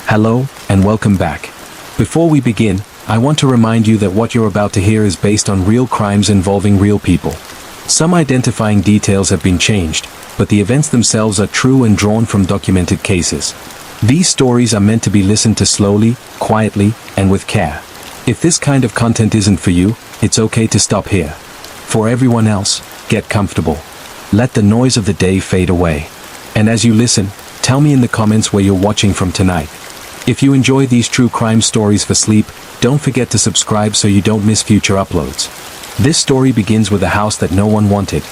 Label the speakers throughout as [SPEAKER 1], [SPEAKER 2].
[SPEAKER 1] Hello, and welcome back. Before we begin, I want to remind you that what you're about to hear is based on real crimes involving real people. Some identifying details have been changed, but the events themselves are true and drawn from documented cases. These stories are meant to be listened to slowly, quietly, and with care. If this kind of content isn't for you, it's okay to stop here. For everyone else, get comfortable. Let the noise of the day fade away. And as you listen, tell me in the comments where you're watching from tonight. If you enjoy these true crime stories for sleep, don't forget to subscribe so you don't miss future uploads. This story begins with a house that no one wanted.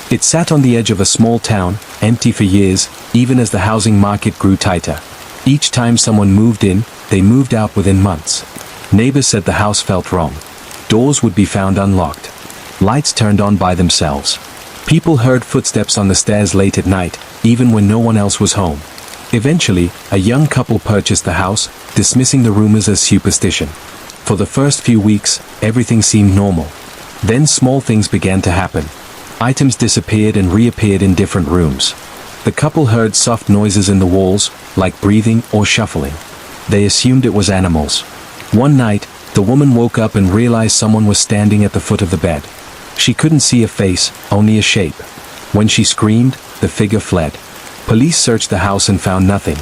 [SPEAKER 1] It sat on the edge of a small town, empty for years, even as the housing market grew tighter. Each time someone moved in, they moved out within months. Neighbors said the house felt wrong. Doors would be found unlocked. Lights turned on by themselves. People heard footsteps on the stairs late at night, even when no one else was home. Eventually, a young couple purchased the house, dismissing the rumors as superstition. For the first few weeks, everything seemed normal. Then small things began to happen. Items disappeared and reappeared in different rooms. The couple heard soft noises in the walls, like breathing or shuffling. They assumed it was animals. One night, the woman woke up and realized someone was standing at the foot of the bed. She couldn't see a face, only a shape. When she screamed, the figure fled. Police searched the house and found nothing.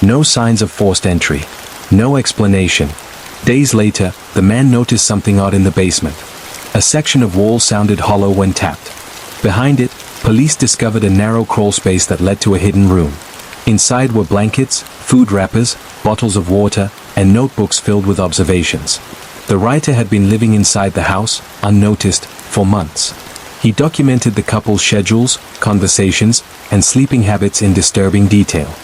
[SPEAKER 1] No signs of forced entry. No explanation. Days later, the man noticed something odd in the basement. A section of wall sounded hollow when tapped. Behind it, police discovered a narrow crawl space that led to a hidden room. Inside were blankets, food wrappers, bottles of water, and notebooks filled with observations. The writer had been living inside the house, unnoticed, for months. He documented the couple's schedules, conversations, and sleeping habits in disturbing detail.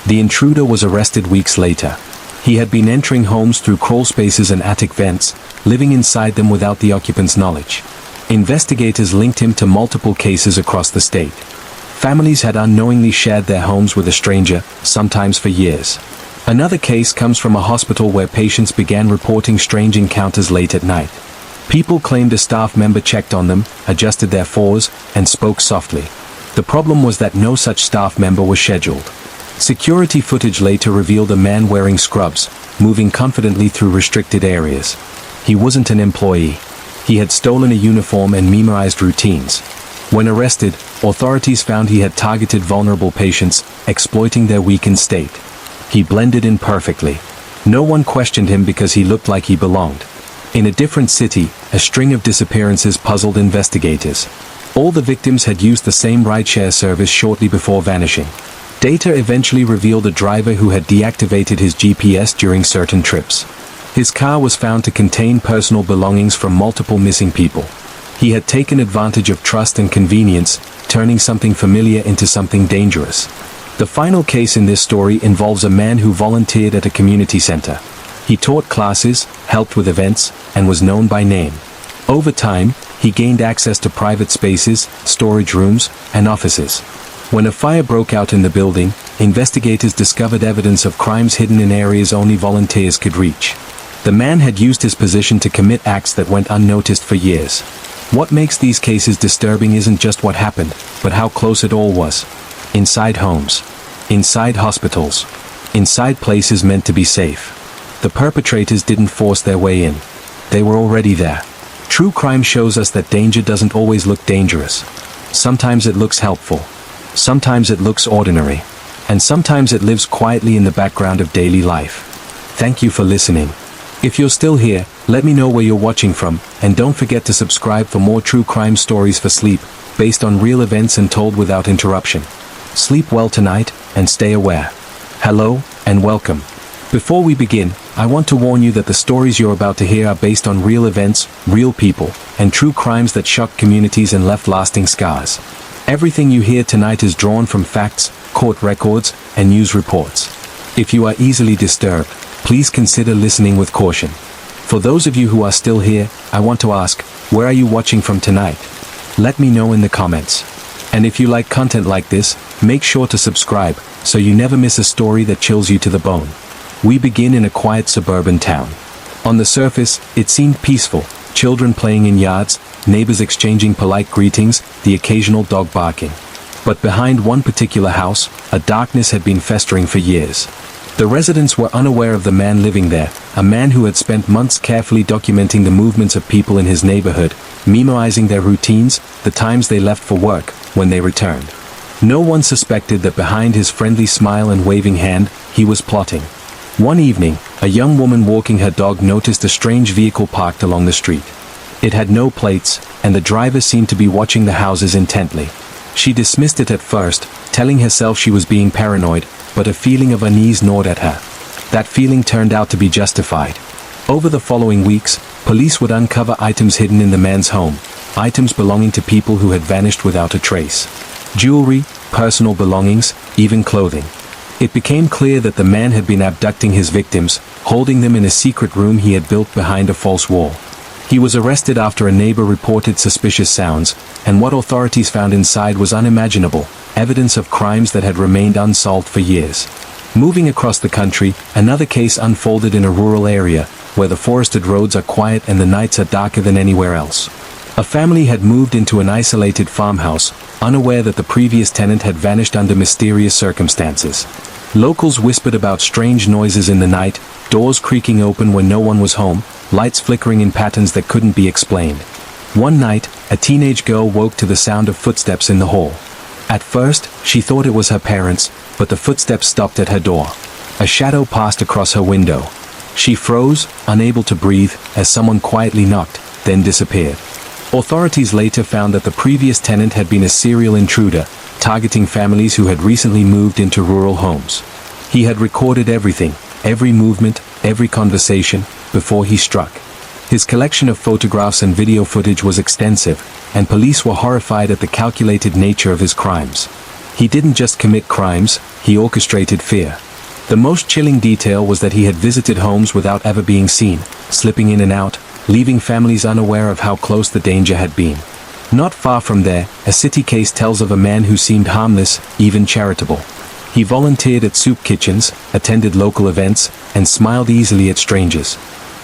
[SPEAKER 1] The intruder was arrested weeks later. He had been entering homes through crawl spaces and attic vents, living inside them without the occupant's knowledge. Investigators linked him to multiple cases across the state. Families had unknowingly shared their homes with a stranger, sometimes for years. Another case comes from a hospital where patients began reporting strange encounters late at night. People claimed a staff member checked on them, adjusted their fours, and spoke softly. The problem was that no such staff member was scheduled. Security footage later revealed a man wearing scrubs, moving confidently through restricted areas. He wasn't an employee. He had stolen a uniform and memorized routines. When arrested, authorities found he had targeted vulnerable patients, exploiting their weakened state. He blended in perfectly. No one questioned him because he looked like he belonged. In a different city, a string of disappearances puzzled investigators. All the victims had used the same rideshare service shortly before vanishing. Data eventually revealed a driver who had deactivated his GPS during certain trips. His car was found to contain personal belongings from multiple missing people. He had taken advantage of trust and convenience, turning something familiar into something dangerous. The final case in this story involves a man who volunteered at a community center. He taught classes, helped with events, and was known by name. Over time, he gained access to private spaces, storage rooms, and offices. When a fire broke out in the building, investigators discovered evidence of crimes hidden in areas only volunteers could reach. The man had used his position to commit acts that went unnoticed for years. What makes these cases disturbing isn't just what happened, but how close it all was. Inside homes. Inside hospitals. Inside places meant to be safe. The perpetrators didn't force their way in. They were already there. True crime shows us that danger doesn't always look dangerous. Sometimes it looks helpful. Sometimes it looks ordinary. And sometimes it lives quietly in the background of daily life. Thank you for listening. If you're still here, let me know where you're watching from, and don't forget to subscribe for more true crime stories for sleep, based on real events and told without interruption. Sleep well tonight, and stay aware. Hello, and welcome. Before we begin, I want to warn you that the stories you're about to hear are based on real events, real people, and true crimes that shocked communities and left lasting scars. Everything you hear tonight is drawn from facts, court records, and news reports. If you are easily disturbed, please consider listening with caution. For those of you who are still here, I want to ask, where are you watching from tonight? Let me know in the comments. And if you like content like this, make sure to subscribe, so you never miss a story that chills you to the bone. We begin in a quiet suburban town. On the surface, it seemed peaceful, children playing in yards, neighbors exchanging polite greetings, the occasional dog barking. But behind one particular house, a darkness had been festering for years. The residents were unaware of the man living there, a man who had spent months carefully documenting the movements of people in his neighborhood, memorizing their routines, the times they left for work, when they returned. No one suspected that behind his friendly smile and waving hand, he was plotting. One evening, a young woman walking her dog noticed a strange vehicle parked along the street. It had no plates, and the driver seemed to be watching the houses intently. She dismissed it at first, telling herself she was being paranoid, but a feeling of unease gnawed at her. That feeling turned out to be justified. Over the following weeks, police would uncover items hidden in the man's home, items belonging to people who had vanished without a trace. Jewelry, personal belongings, even clothing. It became clear that the man had been abducting his victims, holding them in a secret room he had built behind a false wall. He was arrested after a neighbor reported suspicious sounds, and what authorities found inside was unimaginable, evidence of crimes that had remained unsolved for years. Moving across the country, another case unfolded in a rural area, where the forested roads are quiet and the nights are darker than anywhere else. A family had moved into an isolated farmhouse, unaware that the previous tenant had vanished under mysterious circumstances. Locals whispered about strange noises in the night, doors creaking open when no one was home, lights flickering in patterns that couldn't be explained. One night, a teenage girl woke to the sound of footsteps in the hall. At first, she thought it was her parents, but the footsteps stopped at her door. A shadow passed across her window. She froze, unable to breathe, as someone quietly knocked, then disappeared. Authorities later found that the previous tenant had been a serial intruder, targeting families who had recently moved into rural homes. He had recorded everything, every movement, every conversation, before he struck. His collection of photographs and video footage was extensive, and police were horrified at the calculated nature of his crimes. He didn't just commit crimes, he orchestrated fear. The most chilling detail was that he had visited homes without ever being seen, slipping in and out, leaving families unaware of how close the danger had been. Not far from there, a city case tells of a man who seemed harmless, even charitable. He volunteered at soup kitchens, attended local events, and smiled easily at strangers.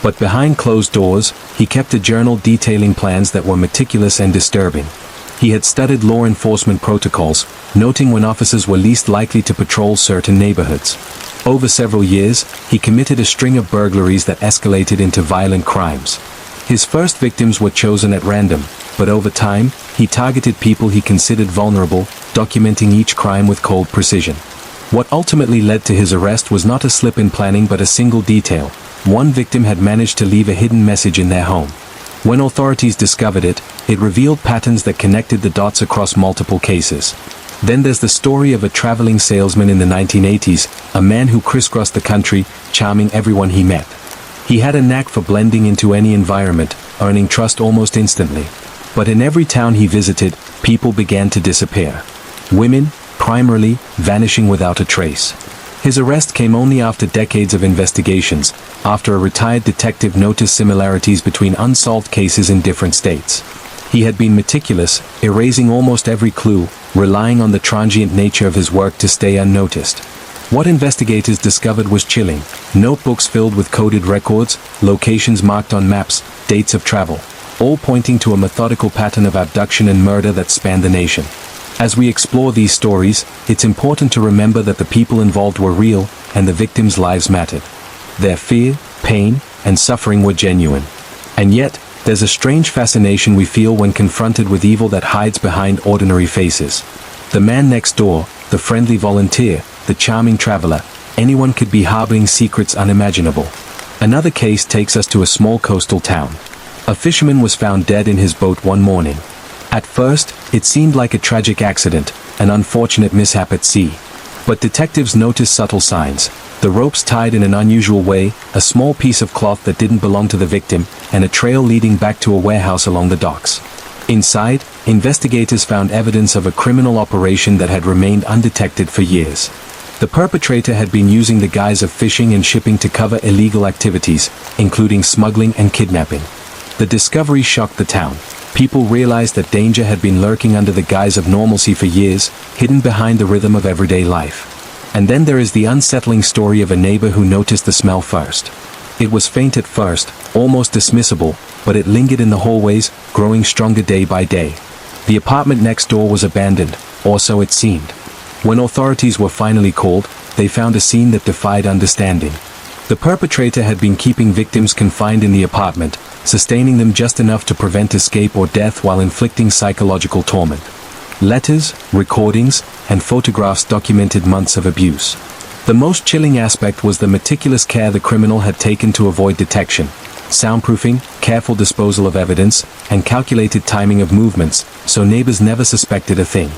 [SPEAKER 1] But behind closed doors, he kept a journal detailing plans that were meticulous and disturbing. He had studied law enforcement protocols, noting when officers were least likely to patrol certain neighborhoods. Over several years, he committed a string of burglaries that escalated into violent crimes. His first victims were chosen at random, but over time, he targeted people he considered vulnerable, documenting each crime with cold precision. What ultimately led to his arrest was not a slip in planning but a single detail. One victim had managed to leave a hidden message in their home. When authorities discovered it, it revealed patterns that connected the dots across multiple cases. Then there's the story of a traveling salesman in the 1980s, a man who crisscrossed the country, charming everyone he met. He had a knack for blending into any environment, earning trust almost instantly. But in every town he visited, people began to disappear. Women, primarily, vanishing without a trace. His arrest came only after decades of investigations, after a retired detective noticed similarities between unsolved cases in different states. He had been meticulous, erasing almost every clue, relying on the transient nature of his work to stay unnoticed. What investigators discovered was chilling: notebooks filled with coded records, locations marked on maps, dates of travel, all pointing to a methodical pattern of abduction and murder that spanned the nation. As we explore these stories, it's important to remember that the people involved were real, and the victims' lives mattered. Their fear, pain, and suffering were genuine. And yet, there's a strange fascination we feel when confronted with evil that hides behind ordinary faces. The man next door, the friendly volunteer, the charming traveler, anyone could be harboring secrets unimaginable. Another case takes us to a small coastal town. A fisherman was found dead in his boat one morning. At first, it seemed like a tragic accident, an unfortunate mishap at sea. But detectives noticed subtle signs: the ropes tied in an unusual way, a small piece of cloth that didn't belong to the victim, and a trail leading back to a warehouse along the docks. Inside, investigators found evidence of a criminal operation that had remained undetected for years. The perpetrator had been using the guise of fishing and shipping to cover illegal activities, including smuggling and kidnapping. The discovery shocked the town. People realized that danger had been lurking under the guise of normalcy for years, hidden behind the rhythm of everyday life. And then there is the unsettling story of a neighbor who noticed the smell first. It was faint at first, almost dismissible, but it lingered in the hallways, growing stronger day by day. The apartment next door was abandoned, or so it seemed. When authorities were finally called, they found a scene that defied understanding. The perpetrator had been keeping victims confined in the apartment, sustaining them just enough to prevent escape or death while inflicting psychological torment. Letters, recordings, and photographs documented months of abuse. The most chilling aspect was the meticulous care the criminal had taken to avoid detection. Soundproofing, careful disposal of evidence, and calculated timing of movements, so neighbors never suspected a thing.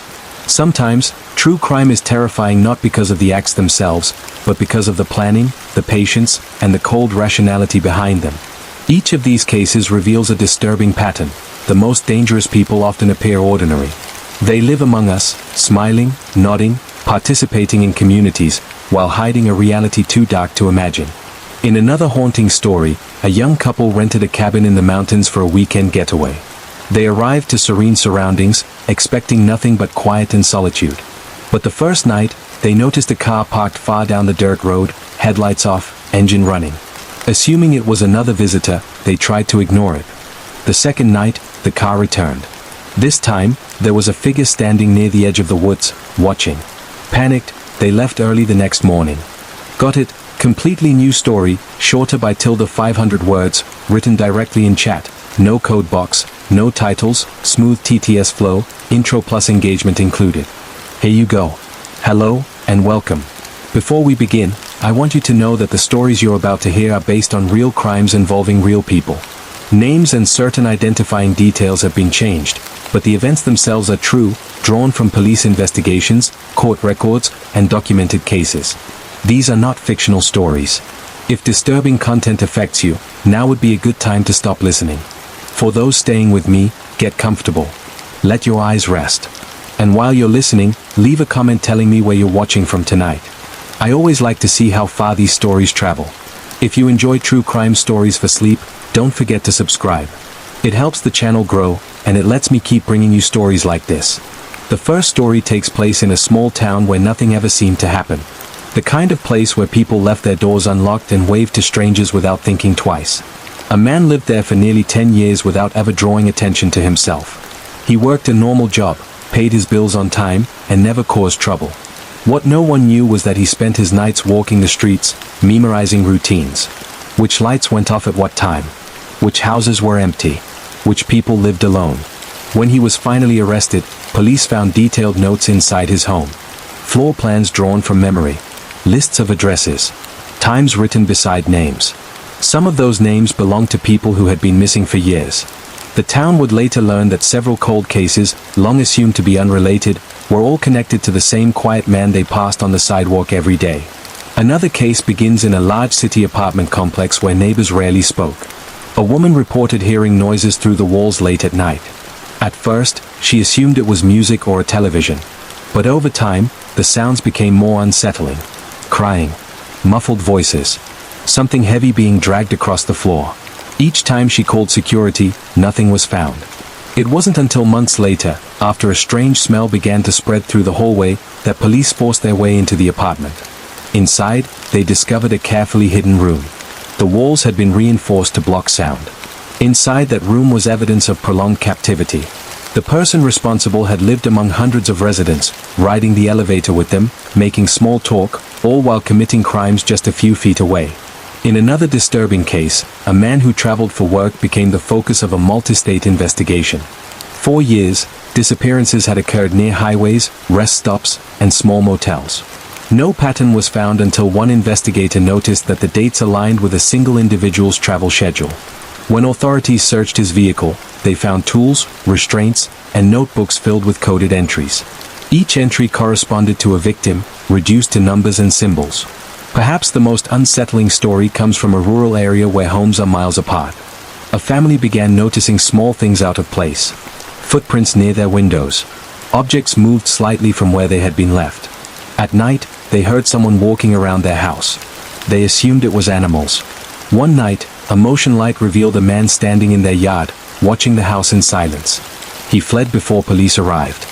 [SPEAKER 1] Sometimes, true crime is terrifying not because of the acts themselves, but because of the planning, the patience, and the cold rationality behind them. Each of these cases reveals a disturbing pattern. The most dangerous people often appear ordinary. They live among us, smiling, nodding, participating in communities, while hiding a reality too dark to imagine. In another haunting story, a young couple rented a cabin in the mountains for a weekend getaway. They arrived to serene surroundings, expecting nothing but quiet and solitude. But the first night, they noticed a car parked far down the dirt road, headlights off, engine running. Assuming it was another visitor, they tried to ignore it. The second night, the car returned. This time, there was a figure standing near the edge of the woods, watching. Panicked, they left early the next morning. Got it? Completely new story, shorter by 500 words, written directly in chat. No code box, no titles, smooth TTS flow, intro plus engagement included. Here you go. Hello, and welcome. Before we begin, I want you to know that the stories you're about to hear are based on real crimes involving real people. Names and certain identifying details have been changed, but the events themselves are true, drawn from police investigations, court records, and documented cases. These are not fictional stories. If disturbing content affects you, now would be a good time to stop listening. For those staying with me, get comfortable. Let your eyes rest. And while you're listening, leave a comment telling me where you're watching from tonight. I always like to see how far these stories travel. If you enjoy true crime stories for sleep, don't forget to subscribe. It helps the channel grow, and it lets me keep bringing you stories like this. The first story takes place in a small town where nothing ever seemed to happen. The kind of place where people left their doors unlocked and waved to strangers without thinking twice. A man lived there for nearly 10 years without ever drawing attention to himself. He worked a normal job, paid his bills on time, and never caused trouble. What no one knew was that he spent his nights walking the streets, memorizing routines. Which lights went off at what time? Which houses were empty? Which people lived alone? When he was finally arrested, police found detailed notes inside his home. Floor plans drawn from memory. Lists of addresses. Times written beside names. Some of those names belonged to people who had been missing for years. The town would later learn that several cold cases, long assumed to be unrelated, were all connected to the same quiet man they passed on the sidewalk every day. Another case begins in a large city apartment complex where neighbors rarely spoke. A woman reported hearing noises through the walls late at night. At first, she assumed it was music or a television. But over time, the sounds became more unsettling. Crying. Muffled voices. Something heavy being dragged across the floor. Each time she called security, nothing was found. It wasn't until months later, after a strange smell began to spread through the hallway, that police forced their way into the apartment. Inside, they discovered a carefully hidden room. The walls had been reinforced to block sound. Inside that room was evidence of prolonged captivity. The person responsible had lived among hundreds of residents, riding the elevator with them, making small talk, all while committing crimes just a few feet away. In another disturbing case, a man who traveled for work became the focus of a multi-state investigation. 4 years, disappearances had occurred near highways, rest stops, and small motels. No pattern was found until one investigator noticed that the dates aligned with a single individual's travel schedule. When authorities searched his vehicle, they found tools, restraints, and notebooks filled with coded entries. Each entry corresponded to a victim, reduced to numbers and symbols. Perhaps the most unsettling story comes from a rural area where homes are miles apart. A family began noticing small things out of place. Footprints near their windows. Objects moved slightly from where they had been left. At night, they heard someone walking around their house. They assumed it was animals. One night, a motion light revealed a man standing in their yard, watching the house in silence. He fled before police arrived.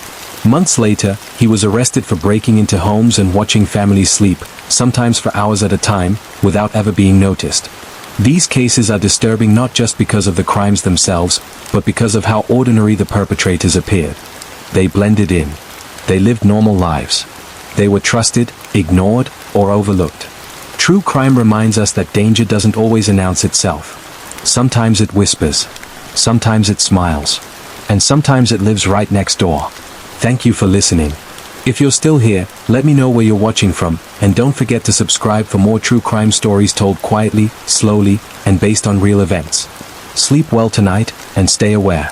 [SPEAKER 1] Months later, he was arrested for breaking into homes and watching families sleep, sometimes for hours at a time, without ever being noticed. These cases are disturbing not just because of the crimes themselves, but because of how ordinary the perpetrators appeared. They blended in. They lived normal lives. They were trusted, ignored, or overlooked. True crime reminds us that danger doesn't always announce itself. Sometimes it whispers. Sometimes it smiles. And sometimes it lives right next door. Thank you for listening. If you're still here, let me know where you're watching from, and don't forget to subscribe for more true crime stories told quietly, slowly, and based on real events. Sleep well tonight, and stay aware.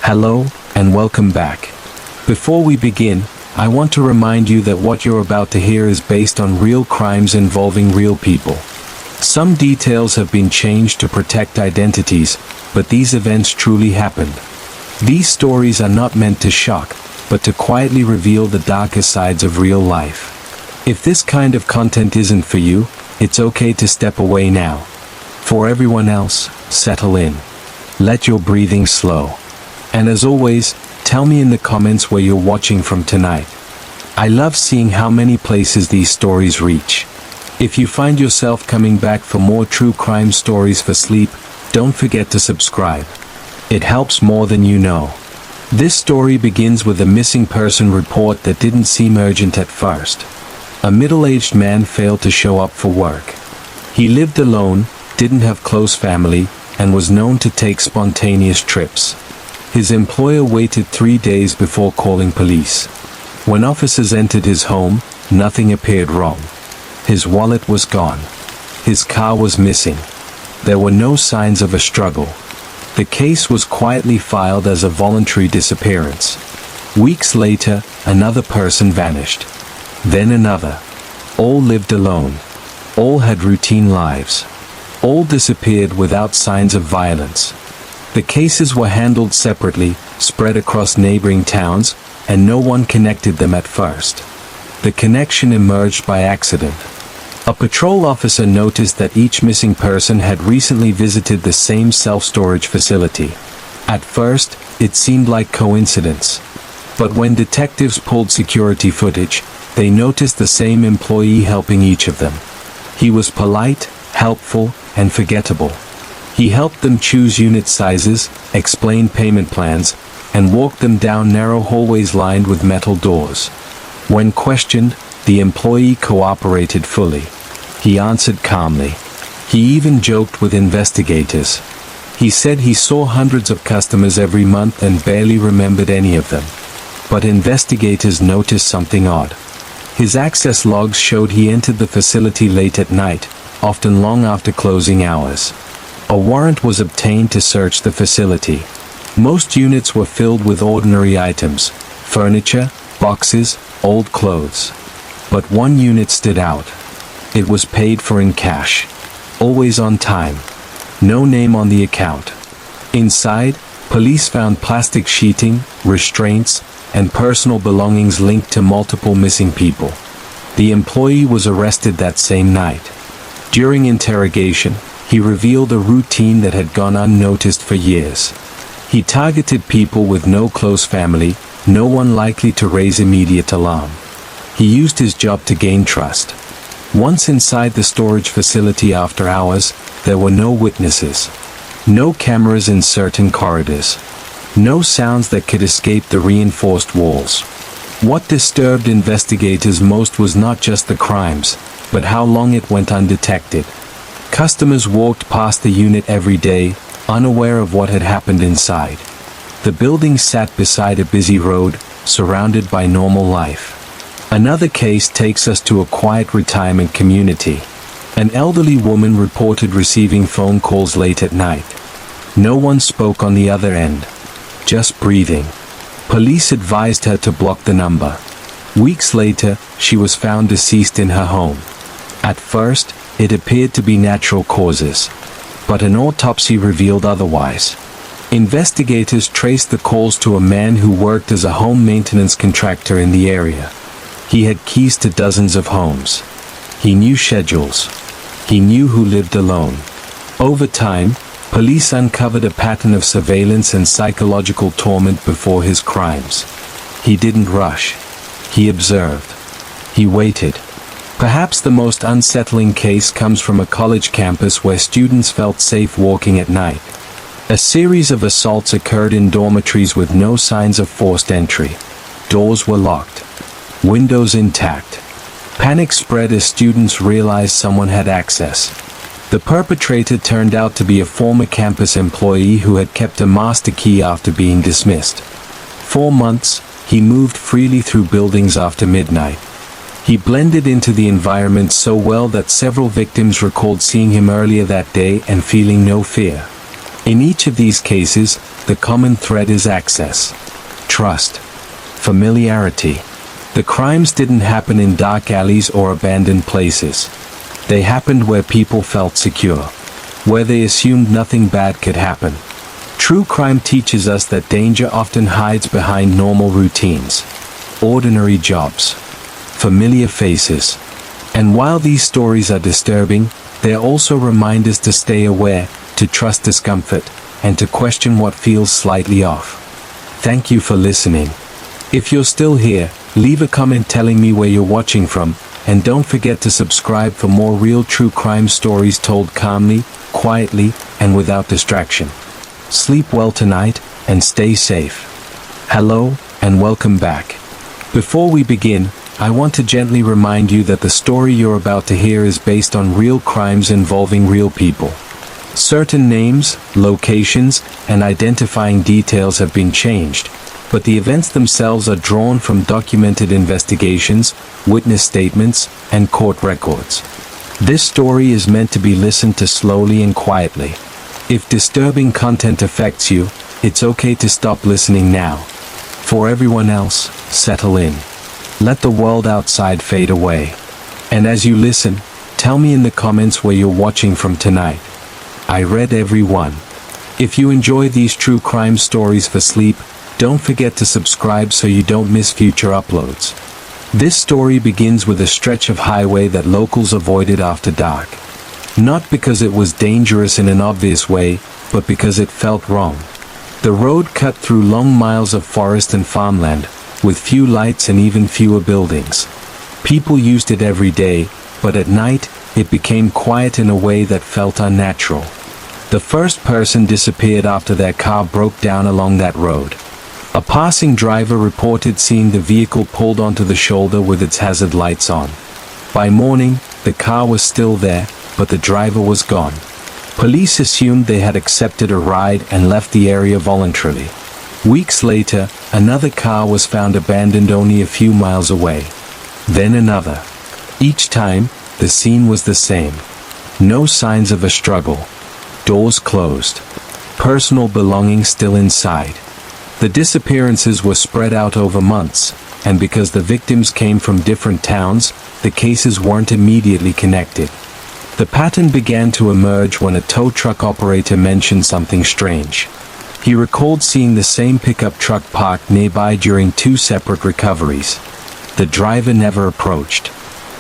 [SPEAKER 1] Hello, and welcome back. Before we begin, I want to remind you that what you're about to hear is based on real crimes involving real people. Some details have been changed to protect identities, but these events truly happened. These stories are not meant to shock, but to quietly reveal the darker sides of real life. If this kind of content isn't for you, it's okay to step away now. For everyone else, settle in. Let your breathing slow. And as always, tell me in the comments where you're watching from tonight. I love seeing how many places these stories reach. If you find yourself coming back for more true crime stories for sleep, don't forget to subscribe. It helps more than you know. This story begins with a missing person report that didn't seem urgent at first. A middle-aged man failed to show up for work. He lived alone, didn't have close family, and was known to take spontaneous trips. His employer waited 3 days before calling police. When officers entered his home, nothing appeared wrong. His wallet was gone. His car was missing. There were no signs of a struggle. The case was quietly filed as a voluntary disappearance. Weeks later, another person vanished. Then another. All lived alone. All had routine lives. All disappeared without signs of violence. The cases were handled separately, spread across neighboring towns, and no one connected them at first. The connection emerged by accident. A patrol officer noticed that each missing person had recently visited the same self-storage facility. At first, it seemed like coincidence. But when detectives pulled security footage, they noticed the same employee helping each of them. He was polite, helpful, and forgettable. He helped them choose unit sizes, explain payment plans, and walked them down narrow hallways lined with metal doors. When questioned, the employee cooperated fully. He answered calmly. He even joked with investigators. He said he saw hundreds of customers every month and barely remembered any of them. But investigators noticed something odd. His access logs showed he entered the facility late at night, often long after closing hours. A warrant was obtained to search the facility. Most units were filled with ordinary items, furniture, boxes, old clothes. But one unit stood out. It was paid for in cash. Always on time. No name on the account. Inside, police found plastic sheeting, restraints, and personal belongings linked to multiple missing people. The employee was arrested that same night. During interrogation, he revealed a routine that had gone unnoticed for years. He targeted people with no close family, no one likely to raise immediate alarm. He used his job to gain trust. Once inside the storage facility after hours, there were no witnesses. No cameras in certain corridors. No sounds that could escape the reinforced walls. What disturbed investigators most was not just the crimes, but how long it went undetected. Customers walked past the unit every day, unaware of what had happened inside. The building sat beside a busy road, surrounded by normal life. Another case takes us to a quiet retirement community. An elderly woman reported receiving phone calls late at night. No one spoke on the other end. Just breathing. Police advised her to block the number. Weeks later, she was found deceased in her home. At first, it appeared to be natural causes. But an autopsy revealed otherwise. Investigators traced the calls to a man who worked as a home maintenance contractor in the area. He had keys to dozens of homes. He knew schedules. He knew who lived alone. Over time, police uncovered a pattern of surveillance and psychological torment before his crimes. He didn't rush. He observed. He waited. Perhaps the most unsettling case comes from a college campus where students felt safe walking at night. A series of assaults occurred in dormitories with no signs of forced entry. Doors were locked. Windows intact. Panic spread as students realized someone had access. The perpetrator turned out to be a former campus employee who had kept a master key after being dismissed. 4 months, he moved freely through buildings after midnight. He blended into the environment so well that several victims recalled seeing him earlier that day and feeling no fear. In each of these cases, the common thread is access, trust, familiarity. The crimes didn't happen in dark alleys or abandoned places. They happened where people felt secure, where they assumed nothing bad could happen. True crime teaches us that danger often hides behind normal routines, ordinary jobs, familiar faces. And while these stories are disturbing, they're also reminders to stay aware, to trust discomfort, and to question what feels slightly off. Thank you for listening. If you're still here, leave a comment telling me where you're watching from, and don't forget to subscribe for more real true crime stories told calmly, quietly, and without distraction. Sleep well tonight, and stay safe. Hello, and welcome back. Before we begin, I want to gently remind you that the story you're about to hear is based on real crimes involving real people. Certain names, locations, and identifying details have been changed, but the events themselves are drawn from documented investigations, witness statements, and court records. This story is meant to be listened to slowly and quietly. If disturbing content affects you, it's okay to stop listening now. For everyone else, settle in. Let the world outside fade away. And as you listen, tell me in the comments where you're watching from tonight. I read every one. If you enjoy these true crime stories for sleep, don't forget to subscribe so you don't miss future uploads. This story begins with a stretch of highway that locals avoided after dark. Not because it was dangerous in an obvious way, but because it felt wrong. The road cut through long miles of forest and farmland, with few lights and even fewer buildings. People used it every day, but at night, it became quiet in a way that felt unnatural. The first person disappeared after their car broke down along that road. A passing driver reported seeing the vehicle pulled onto the shoulder with its hazard lights on. By morning, the car was still there, but the driver was gone. Police assumed they had accepted a ride and left the area voluntarily. Weeks later, another car was found abandoned only a few miles away. Then another. Each time, the scene was the same. No signs of a struggle. Doors closed. Personal belongings still inside. The disappearances were spread out over months, and because the victims came from different towns, the cases weren't immediately connected. The pattern began to emerge when a tow truck operator mentioned something strange. He recalled seeing the same pickup truck parked nearby during 2 separate recoveries. The driver never approached.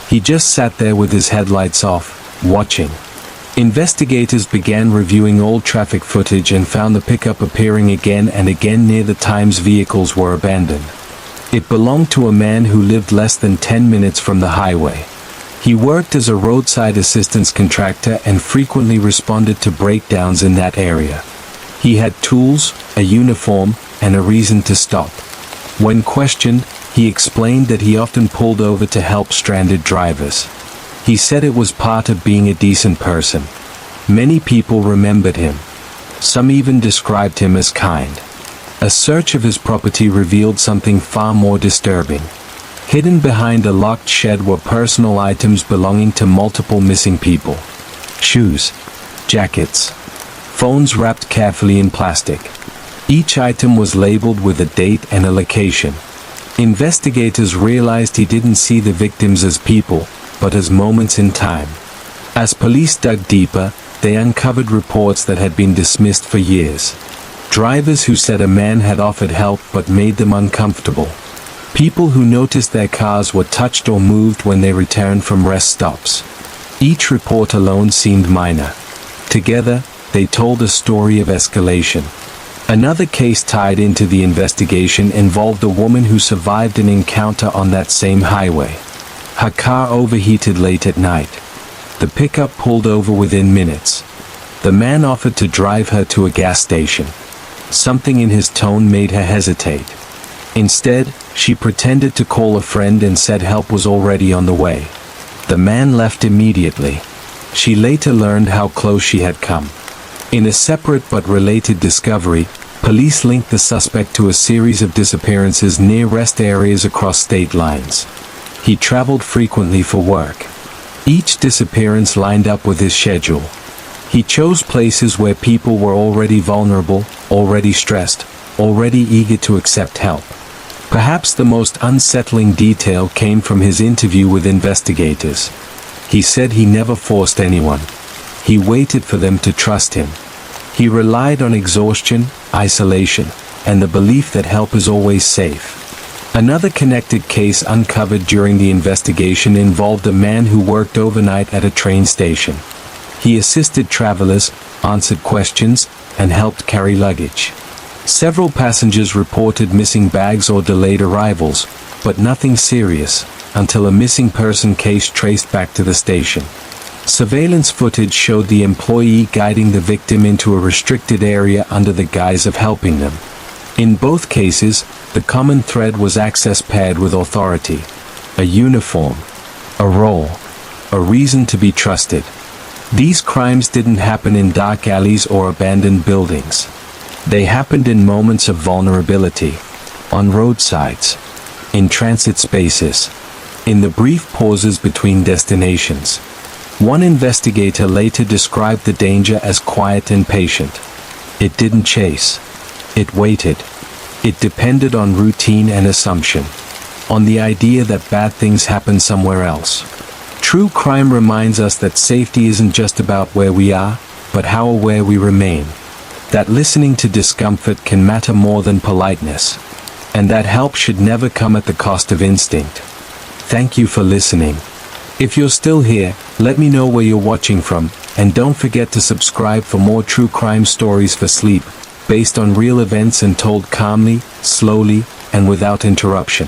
[SPEAKER 1] He just sat there with his headlights off, watching. Investigators began reviewing old traffic footage and found the pickup appearing again and again near the times vehicles were abandoned. It belonged to a man who lived less than 10 minutes from the highway. He worked as a roadside assistance contractor and frequently responded to breakdowns in that area. He had tools, a uniform, and a reason to stop. When questioned, he explained that he often pulled over to help stranded drivers. He said it was part of being a decent person. Many people remembered him. Some even described him as kind. A search of his property revealed something far more disturbing. Hidden behind a locked shed were personal items belonging to multiple missing people. Shoes, jackets, phones wrapped carefully in plastic. Each item was labeled with a date and a location. Investigators realized he didn't see the victims as people, but as moments in time. As police dug deeper, they uncovered reports that had been dismissed for years. Drivers who said a man had offered help but made them uncomfortable. People who noticed their cars were touched or moved when they returned from rest stops. Each report alone seemed minor. Together, they told a story of escalation. Another case tied into the investigation involved a woman who survived an encounter on that same highway. Her car overheated late at night. The pickup pulled over within minutes. The man offered to drive her to a gas station. Something in his tone made her hesitate. Instead, she pretended to call a friend and said help was already on the way. The man left immediately. She later learned how close she had come. In a separate but related discovery, police linked the suspect to a series of disappearances near rest areas across state lines. He traveled frequently for work. Each disappearance lined up with his schedule. He chose places where people were already vulnerable, already stressed, already eager to accept help. Perhaps the most unsettling detail came from his interview with investigators. He said he never forced anyone. He waited for them to trust him. He relied on exhaustion, isolation, and the belief that help is always safe. Another connected case uncovered during the investigation involved a man who worked overnight at a train station. He assisted travelers, answered questions, and helped carry luggage. Several passengers reported missing bags or delayed arrivals, but nothing serious, until a missing person case traced back to the station. Surveillance footage showed the employee guiding the victim into a restricted area under the guise of helping them. In both cases, the common thread was access paired with authority. A uniform, a role, a reason to be trusted. These crimes didn't happen in dark alleys or abandoned buildings. They happened in moments of vulnerability, on roadsides, in transit spaces, in the brief pauses between destinations. One investigator later described the danger as quiet and patient. It didn't chase. It waited. It depended on routine and assumption, on the idea that bad things happen somewhere else. True crime reminds us that safety isn't just about where we are, but how aware we remain. That listening to discomfort can matter more than politeness, and that help should never come at the cost of instinct. Thank you for listening. If you're still here, let me know where you're watching from, and don't forget to subscribe for more true crime stories for sleep, based on real events and told calmly, slowly, and without interruption.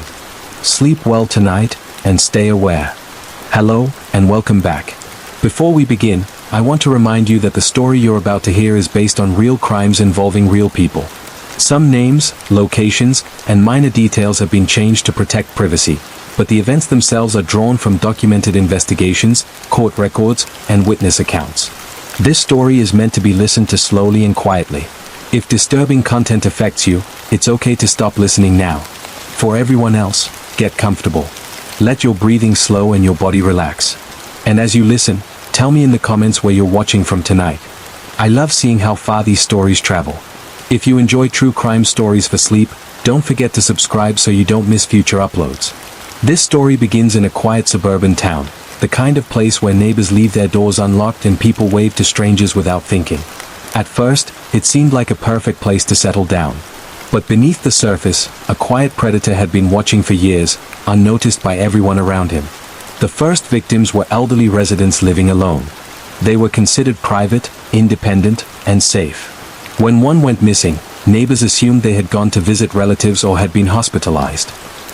[SPEAKER 1] Sleep well tonight, and stay aware. Hello, and welcome back. Before we begin, I want to remind you that the story you're about to hear is based on real crimes involving real people. Some names, locations, and minor details have been changed to protect privacy, but the events themselves are drawn from documented investigations, court records, and witness accounts. This story is meant to be listened to slowly and quietly. If disturbing content affects you, it's okay to stop listening now. For everyone else, get comfortable. Let your breathing slow and your body relax. And as you listen, tell me in the comments where you're watching from tonight. I love seeing how far these stories travel. If you enjoy true crime stories for sleep, don't forget to subscribe so you don't miss future uploads. This story begins in a quiet suburban town, the kind of place where neighbors leave their doors unlocked and people wave to strangers without thinking. At first, it seemed like a perfect place to settle down. But beneath the surface, a quiet predator had been watching for years, unnoticed by everyone around him. The first victims were elderly residents living alone. They were considered private, independent, and safe. When one went missing, neighbors assumed they had gone to visit relatives or had been hospitalized.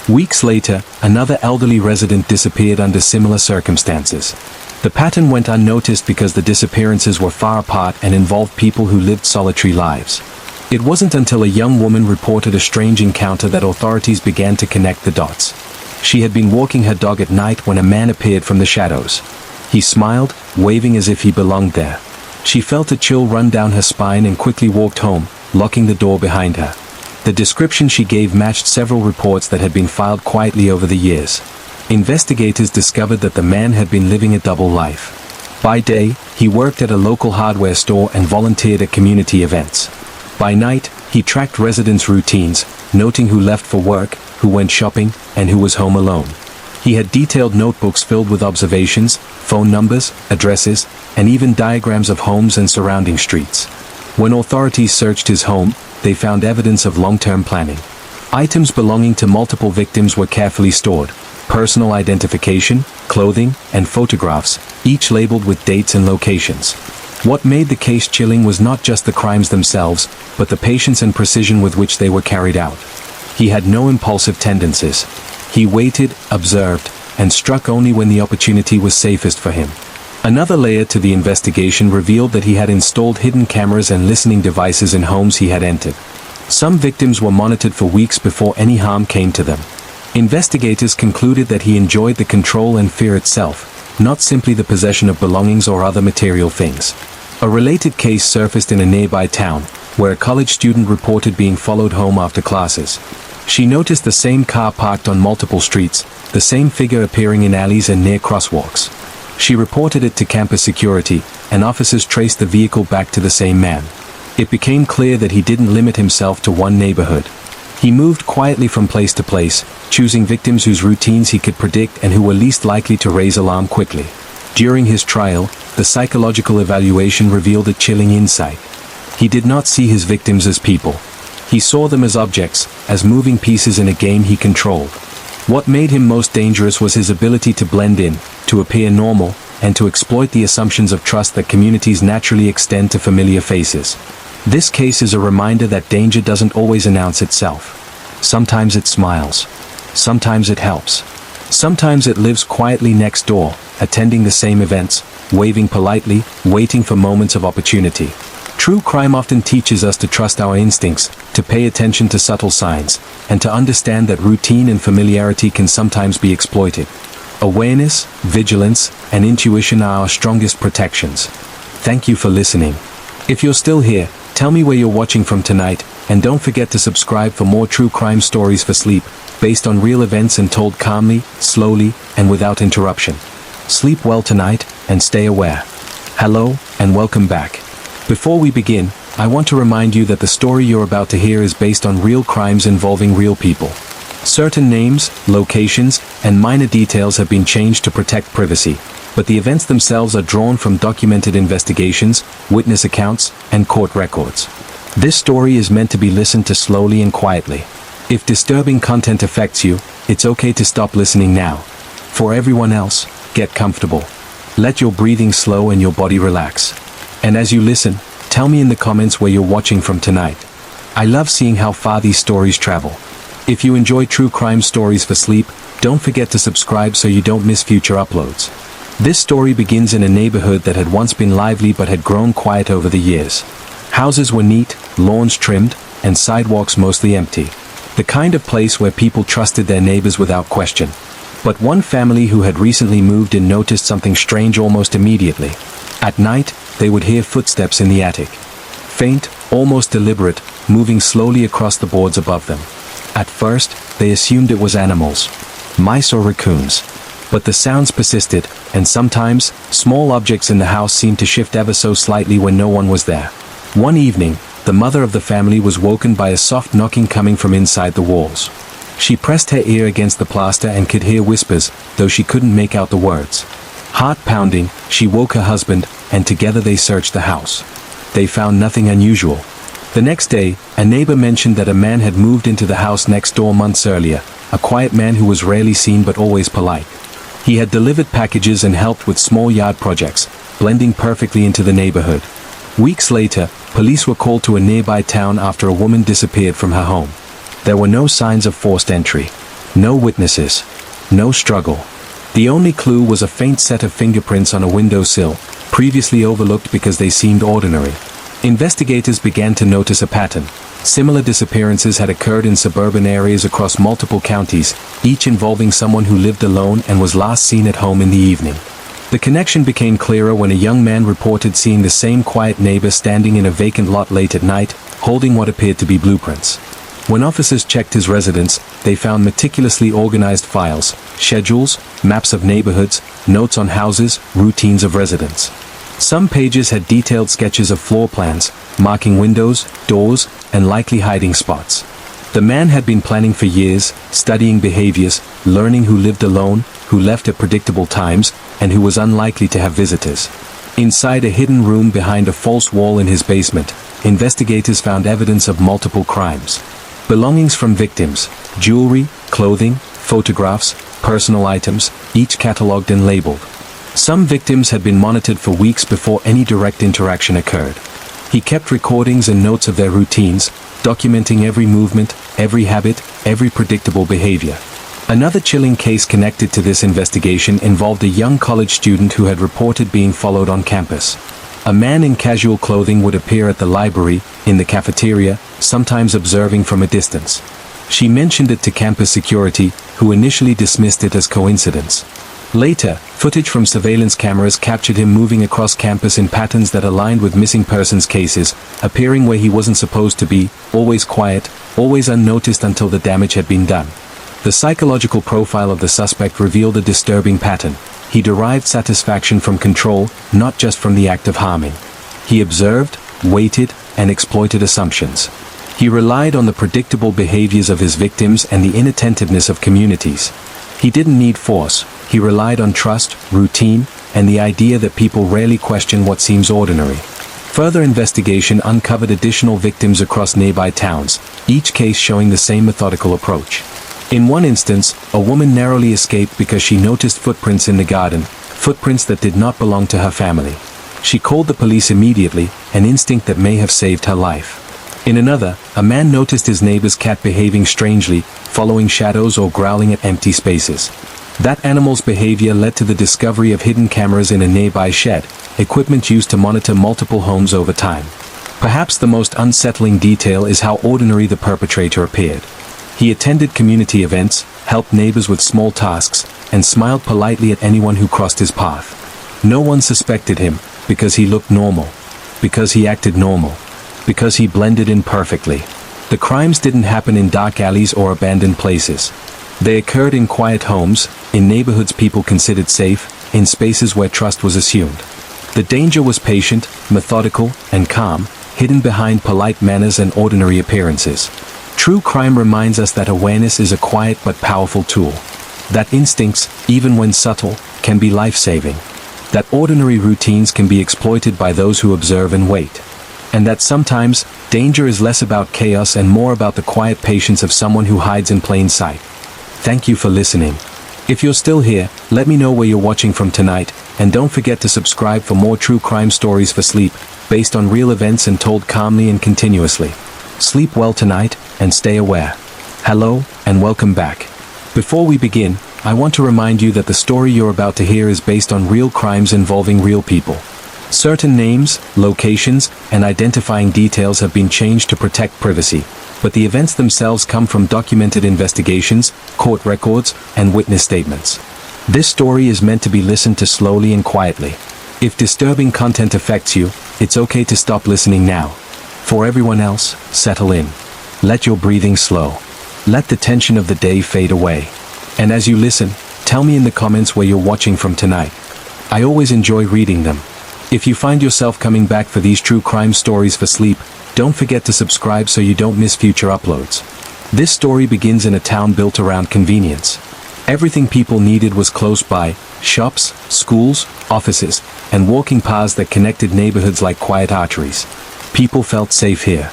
[SPEAKER 1] Weeks later, another elderly resident disappeared under similar circumstances. The pattern went unnoticed because the disappearances were far apart and involved people who lived solitary lives. It wasn't until a young woman reported a strange encounter that authorities began to connect the dots. She had been walking her dog at night when a man appeared from the shadows. He smiled, waving as if he belonged there. She felt a chill run down her spine and quickly walked home, locking the door behind her. The description she gave matched several reports that had been filed quietly over the years. Investigators discovered that the man had been living a double life. By day, he worked at a local hardware store and volunteered at community events. By night, he tracked residents' routines, noting who left for work, who went shopping, and who was home alone. He had detailed notebooks filled with observations, phone numbers, addresses, and even diagrams of homes and surrounding streets. When authorities searched his home, they found evidence of long-term planning. Items belonging to multiple victims were carefully stored. Personal identification, clothing, and photographs, each labeled with dates and locations. What made the case chilling was not just the crimes themselves, but the patience and precision with which they were carried out. He had no impulsive tendencies. He waited, observed, and struck only when the opportunity was safest for him. Another layer to the investigation revealed that he had installed hidden cameras and listening devices in homes he had entered. Some victims were monitored for weeks before any harm came to them. Investigators concluded that he enjoyed the control and fear itself, not simply the possession of belongings or other material things. A related case surfaced in a nearby town, where a college student reported being followed home after classes. She noticed the same car parked on multiple streets, the same figure appearing in alleys and near crosswalks. She reported it to campus security, and officers traced the vehicle back to the same man. It became clear that he didn't limit himself to one neighborhood. He moved quietly from place to place, choosing victims whose routines he could predict and who were least likely to raise alarm quickly. During his trial, the psychological evaluation revealed a chilling insight. He did not see his victims as people. He saw them as objects, as moving pieces in a game he controlled. What made him most dangerous was his ability to blend in, to appear normal, and to exploit the assumptions of trust that communities naturally extend to familiar faces. This case is a reminder that danger doesn't always announce itself. Sometimes it smiles. Sometimes it helps. Sometimes it lives quietly next door, attending the same events, waving politely, waiting for moments of opportunity. True crime often teaches us to trust our instincts, to pay attention to subtle signs, and to understand that routine and familiarity can sometimes be exploited. Awareness, vigilance, and intuition are our strongest protections. Thank you for listening. If you're still here, tell me where you're watching from tonight, and don't forget to subscribe for more true crime stories for sleep, based on real events and told calmly, slowly, and without interruption. Sleep well tonight, and stay aware. Hello, and welcome back. Before we begin, I want to remind you that the story you're about to hear is based on real crimes involving real people. Certain names, locations, and minor details have been changed to protect privacy, but the events themselves are drawn from documented investigations, witness accounts, and court records. This story is meant to be listened to slowly and quietly. If disturbing content affects you, it's okay to stop listening now. For everyone else, get comfortable. Let your breathing slow and your body relax. And as you listen, tell me in the comments where you're watching from tonight. I love seeing how far these stories travel. If you enjoy true crime stories for sleep, don't forget to subscribe so you don't miss future uploads. This story begins in a neighborhood that had once been lively but had grown quiet over the years. Houses were neat, lawns trimmed, and sidewalks mostly empty. The kind of place where people trusted their neighbors without question. But one family who had recently moved in noticed something strange almost immediately. At night, they would hear footsteps in the attic. Faint, almost deliberate, moving slowly across the boards above them. At first, they assumed it was animals, mice or raccoons. But the sounds persisted, and sometimes, small objects in the house seemed to shift ever so slightly when no one was there. One evening, the mother of the family was woken by a soft knocking coming from inside the walls. She pressed her ear against the plaster and could hear whispers, though she couldn't make out the words. Heart pounding, she woke her husband, and together they searched the house. They found nothing unusual. The next day, a neighbor mentioned that a man had moved into the house next door months earlier, a quiet man who was rarely seen but always polite. He had delivered packages and helped with small yard projects, blending perfectly into the neighborhood. Weeks later, police were called to a nearby town after a woman disappeared from her home. There were no signs of forced entry. No witnesses. No struggle. The only clue was a faint set of fingerprints on a windowsill, previously overlooked because they seemed ordinary. Investigators began to notice a pattern. Similar disappearances had occurred in suburban areas across multiple counties, each involving someone who lived alone and was last seen at home in the evening. The connection became clearer when a young man reported seeing the same quiet neighbor standing in a vacant lot late at night, holding what appeared to be blueprints. When officers checked his residence, they found meticulously organized files, schedules, maps of neighborhoods, notes on houses, routines of residents. Some pages had detailed sketches of floor plans, marking windows, doors, and likely hiding spots. The man had been planning for years, studying behaviors, learning who lived alone, who left at predictable times, and who was unlikely to have visitors. Inside a hidden room behind a false wall in his basement, investigators found evidence of multiple crimes. Belongings from victims, jewelry, clothing, photographs, personal items, each catalogued and labeled. Some victims had been monitored for weeks before any direct interaction occurred. He kept recordings and notes of their routines, documenting every movement, every habit, every predictable behavior. Another chilling case connected to this investigation involved a young college student who had reported being followed on campus. A man in casual clothing would appear at the library, in the cafeteria, sometimes observing from a distance. She mentioned it to campus security, who initially dismissed it as coincidence. Later, footage from surveillance cameras captured him moving across campus in patterns that aligned with missing persons cases, appearing where he wasn't supposed to be, always quiet, always unnoticed until the damage had been done. The psychological profile of the suspect revealed a disturbing pattern. He derived satisfaction from control, not just from the act of harming. He observed, waited, and exploited assumptions. He relied on the predictable behaviors of his victims and the inattentiveness of communities. He didn't need force, he relied on trust, routine, and the idea that people rarely question what seems ordinary. Further investigation uncovered additional victims across nearby towns, each case showing the same methodical approach. In one instance, a woman narrowly escaped because she noticed footprints in the garden, footprints that did not belong to her family. She called the police immediately, an instinct that may have saved her life. In another, a man noticed his neighbor's cat behaving strangely, following shadows or growling at empty spaces. That animal's behavior led to the discovery of hidden cameras in a nearby shed, equipment used to monitor multiple homes over time. Perhaps the most unsettling detail is how ordinary the perpetrator appeared. He attended community events, helped neighbors with small tasks, and smiled politely at anyone who crossed his path. No one suspected him, because he looked normal. Because he acted normal. Because he blended in perfectly. The crimes didn't happen in dark alleys or abandoned places. They occurred in quiet homes, in neighborhoods people considered safe, in spaces where trust was assumed. The danger was patient, methodical, and calm, hidden behind polite manners and ordinary appearances. True crime reminds us that awareness is a quiet but powerful tool. That instincts, even when subtle, can be life-saving. That ordinary routines can be exploited by those who observe and wait. And that sometimes, danger is less about chaos and more about the quiet patience of someone who hides in plain sight. Thank you for listening. If you're still here, let me know where you're watching from tonight, and don't forget to subscribe for more true crime stories for sleep, based on real events and told calmly and continuously. Sleep well tonight, and stay aware. Hello, and welcome back. Before we begin, I want to remind you that the story you're about to hear is based on real crimes involving real people. Certain names, locations, and identifying details have been changed to protect privacy, but the events themselves come from documented investigations, court records, and witness statements. This story is meant to be listened to slowly and quietly. If disturbing content affects you, it's okay to stop listening now. For everyone else, settle in. Let your breathing slow. Let the tension of the day fade away. And as you listen, tell me in the comments where you're watching from tonight. I always enjoy reading them. If you find yourself coming back for these true crime stories for sleep, don't forget to subscribe so you don't miss future uploads. This story begins in a town built around convenience. Everything people needed was close by: shops, schools, offices, and walking paths that connected neighborhoods like quiet arteries. People felt safe here.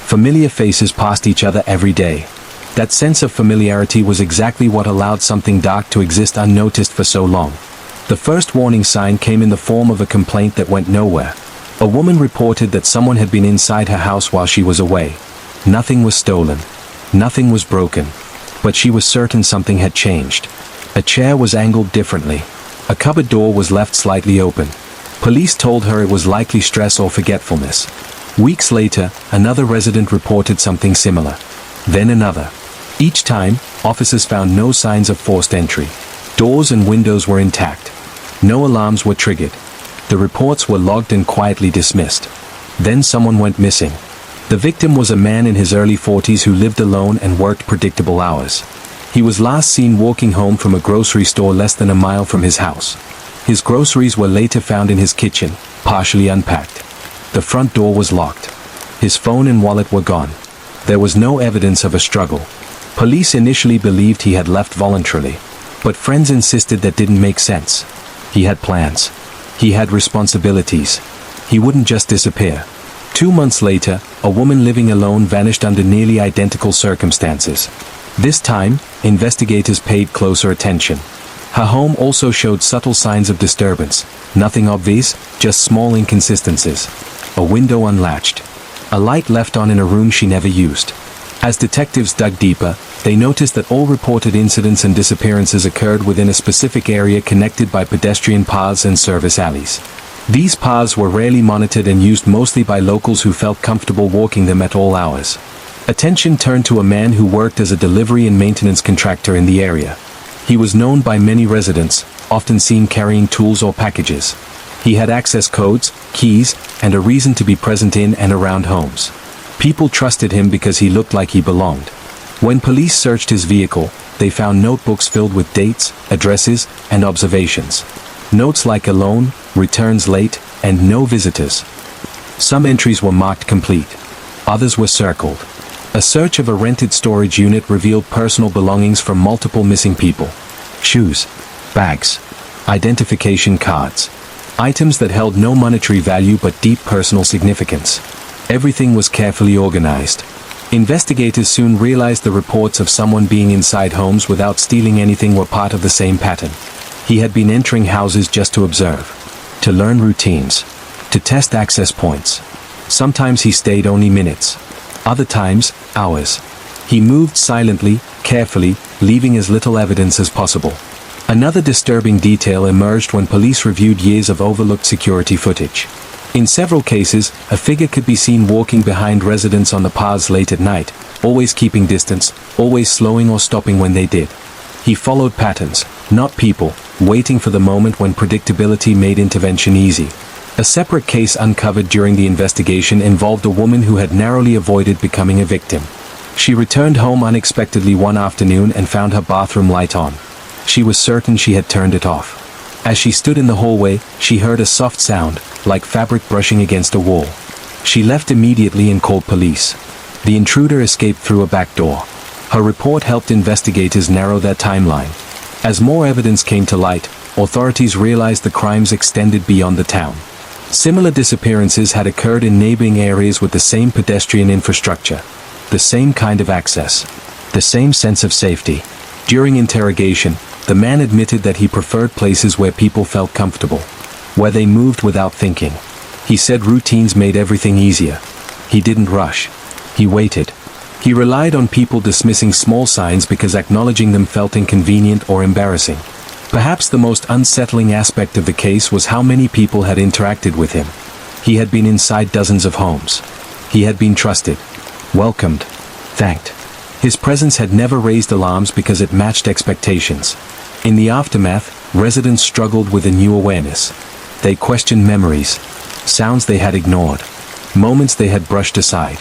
[SPEAKER 1] Familiar faces passed each other every day. That sense of familiarity was exactly what allowed something dark to exist unnoticed for so long. The first warning sign came in the form of a complaint that went nowhere. A woman reported that someone had been inside her house while she was away. Nothing was stolen. Nothing was broken. But she was certain something had changed. A chair was angled differently. A cupboard door was left slightly open. Police told her it was likely stress or forgetfulness. Weeks later, another resident reported something similar. Then another. Each time, officers found no signs of forced entry. Doors and windows were intact. No alarms were triggered. The reports were logged and quietly dismissed. Then someone went missing. The victim was a man in his early 40s who lived alone and worked predictable hours. He was last seen walking home from a grocery store less than a mile from his house. His groceries were later found in his kitchen, partially unpacked. The front door was locked. His phone and wallet were gone. There was no evidence of a struggle. Police initially believed he had left voluntarily, but friends insisted that didn't make sense. He had plans. He had responsibilities. He wouldn't just disappear. 2 months later, a woman living alone vanished under nearly identical circumstances. This time, investigators paid closer attention. Her home also showed subtle signs of disturbance. Nothing obvious, just small inconsistencies. A window unlatched. A light left on in a room she never used. As detectives dug deeper, they noticed that all reported incidents and disappearances occurred within a specific area connected by pedestrian paths and service alleys. These paths were rarely monitored and used mostly by locals who felt comfortable walking them at all hours. Attention turned to a man who worked as a delivery and maintenance contractor in the area. He was known by many residents, often seen carrying tools or packages. He had access codes, keys, and a reason to be present in and around homes. People trusted him because he looked like he belonged. When police searched his vehicle, they found notebooks filled with dates, addresses, and observations. Notes like alone, returns late, and no visitors. Some entries were marked complete. Others were circled. A search of a rented storage unit revealed personal belongings from multiple missing people. Shoes, bags, identification cards. Items that held no monetary value but deep personal significance. Everything was carefully organized. Investigators soon realized the reports of someone being inside homes without stealing anything were part of the same pattern. He had been entering houses just to observe, to learn routines, to test access points. Sometimes he stayed only minutes. Other times, hours. He moved silently, carefully, leaving as little evidence as possible. Another disturbing detail emerged when police reviewed years of overlooked security footage. In several cases, a figure could be seen walking behind residents on the paths late at night, always keeping distance, always slowing or stopping when they did. He followed patterns, not people, waiting for the moment when predictability made intervention easy. A separate case uncovered during the investigation involved a woman who had narrowly avoided becoming a victim. She returned home unexpectedly one afternoon and found her bathroom light on. She was certain she had turned it off. As she stood in the hallway, she heard a soft sound, like fabric brushing against a wall. She left immediately and called police. The intruder escaped through a back door. Her report helped investigators narrow their timeline. As more evidence came to light, authorities realized the crimes extended beyond the town. Similar disappearances had occurred in neighboring areas with the same pedestrian infrastructure, the same kind of access, the same sense of safety. During interrogation, the man admitted that he preferred places where people felt comfortable, where they moved without thinking. He said routines made everything easier. He didn't rush. He waited. He relied on people dismissing small signs because acknowledging them felt inconvenient or embarrassing. Perhaps the most unsettling aspect of the case was how many people had interacted with him. He had been inside dozens of homes. He had been trusted, welcomed, thanked. His presence had never raised alarms because it matched expectations. In the aftermath, residents struggled with a new awareness. They questioned memories, sounds they had ignored, moments they had brushed aside.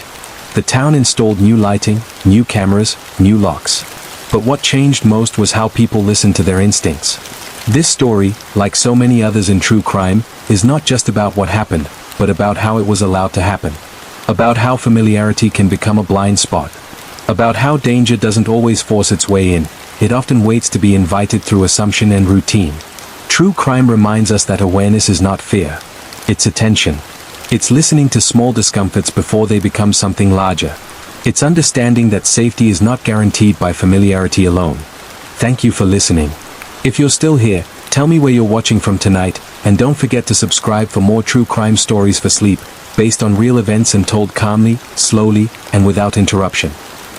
[SPEAKER 1] The town installed new lighting, new cameras, new locks. But what changed most was how people listened to their instincts. This story, like so many others in true crime, is not just about what happened, but about how it was allowed to happen. About how familiarity can become a blind spot. About how danger doesn't always force its way in, it often waits to be invited through assumption and routine. True crime reminds us that awareness is not fear. It's attention. It's listening to small discomforts before they become something larger. It's understanding that safety is not guaranteed by familiarity alone. Thank you for listening. If you're still here, tell me where you're watching from tonight, and don't forget to subscribe for more true crime stories for sleep, based on real events and told calmly, slowly, and without interruption.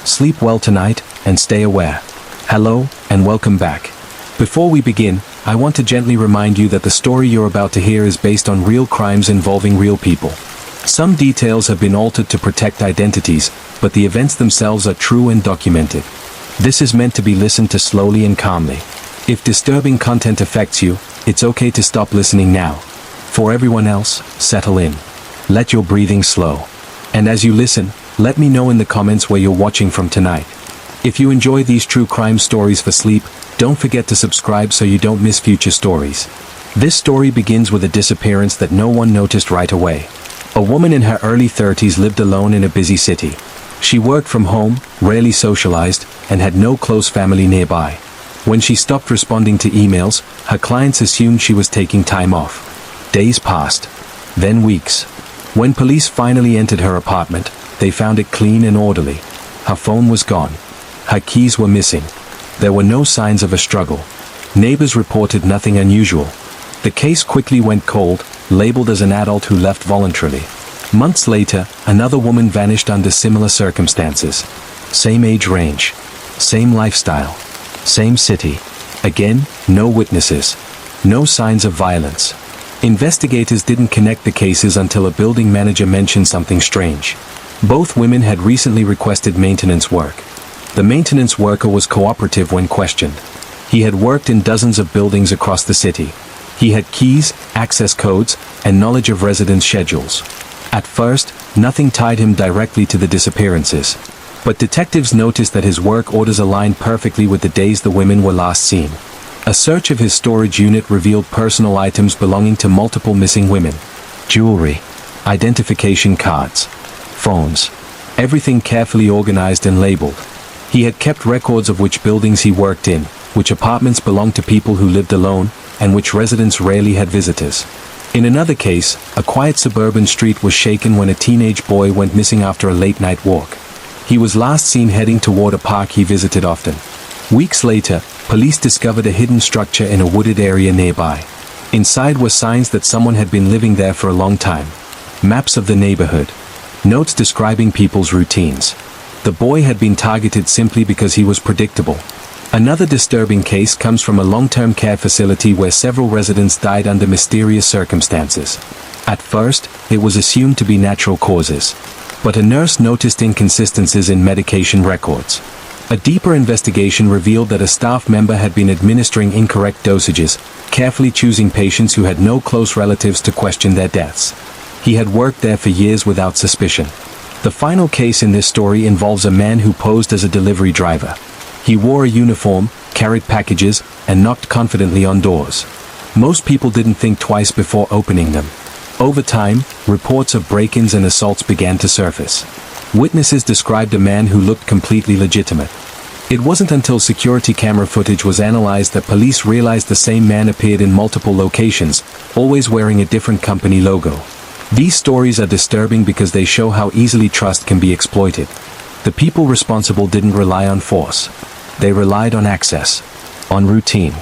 [SPEAKER 1] Sleep well tonight, and stay aware. Hello, and welcome back. Before we begin, I want to gently remind you that the story you're about to hear is based on real crimes involving real people. Some details have been altered to protect identities, but the events themselves are true and documented. This is meant to be listened to slowly and calmly. If disturbing content affects you, it's okay to stop listening now. For everyone else, settle in. Let your breathing slow. And as you listen, let me know in the comments where you're watching from tonight. If you enjoy these true crime stories for sleep, don't forget to subscribe so you don't miss future stories. This story begins with a disappearance that no one noticed right away. A woman in her early 30s lived alone in a busy city. She worked from home, rarely socialized, and had no close family nearby. When she stopped responding to emails, her clients assumed she was taking time off. Days passed. Then weeks. When police finally entered her apartment, they found it clean and orderly. Her phone was gone. Her keys were missing. There were no signs of a struggle. Neighbors reported nothing unusual. The case quickly went cold, labeled as an adult who left voluntarily. Months later, another woman vanished under similar circumstances. Same age range. Same lifestyle. Same city. Again, no witnesses. No signs of violence. Investigators didn't connect the cases until a building manager mentioned something strange. Both women had recently requested maintenance work. The maintenance worker was cooperative when questioned. He had worked in dozens of buildings across the city. He had keys, access codes, and knowledge of residents' schedules. At first, nothing tied him directly to the disappearances. But detectives noticed that his work orders aligned perfectly with the days the women were last seen. A search of his storage unit revealed personal items belonging to multiple missing women. Jewelry, identification cards, phones, everything carefully organized and labeled. He had kept records of which buildings he worked in, which apartments belonged to people who lived alone, and which residents rarely had visitors. In another case, a quiet suburban street was shaken when a teenage boy went missing after a late-night walk. He was last seen heading toward a park he visited often. Weeks later, police discovered a hidden structure in a wooded area nearby. Inside were signs that someone had been living there for a long time. Maps of the neighborhood. Notes describing people's routines. The boy had been targeted simply because he was predictable. Another disturbing case comes from a long-term care facility where several residents died under mysterious circumstances. At first, it was assumed to be natural causes. But a nurse noticed inconsistencies in medication records. A deeper investigation revealed that a staff member had been administering incorrect dosages, carefully choosing patients who had no close relatives to question their deaths. He had worked there for years without suspicion. The final case in this story involves a man who posed as a delivery driver. He wore a uniform, carried packages, and knocked confidently on doors. Most people didn't think twice before opening them. Over time, reports of break-ins and assaults began to surface. Witnesses described a man who looked completely legitimate. It wasn't until security camera footage was analyzed that police realized the same man appeared in multiple locations, always wearing a different company logo. These stories are disturbing because they show how easily trust can be exploited. The people responsible didn't rely on force. They relied on access, on routine,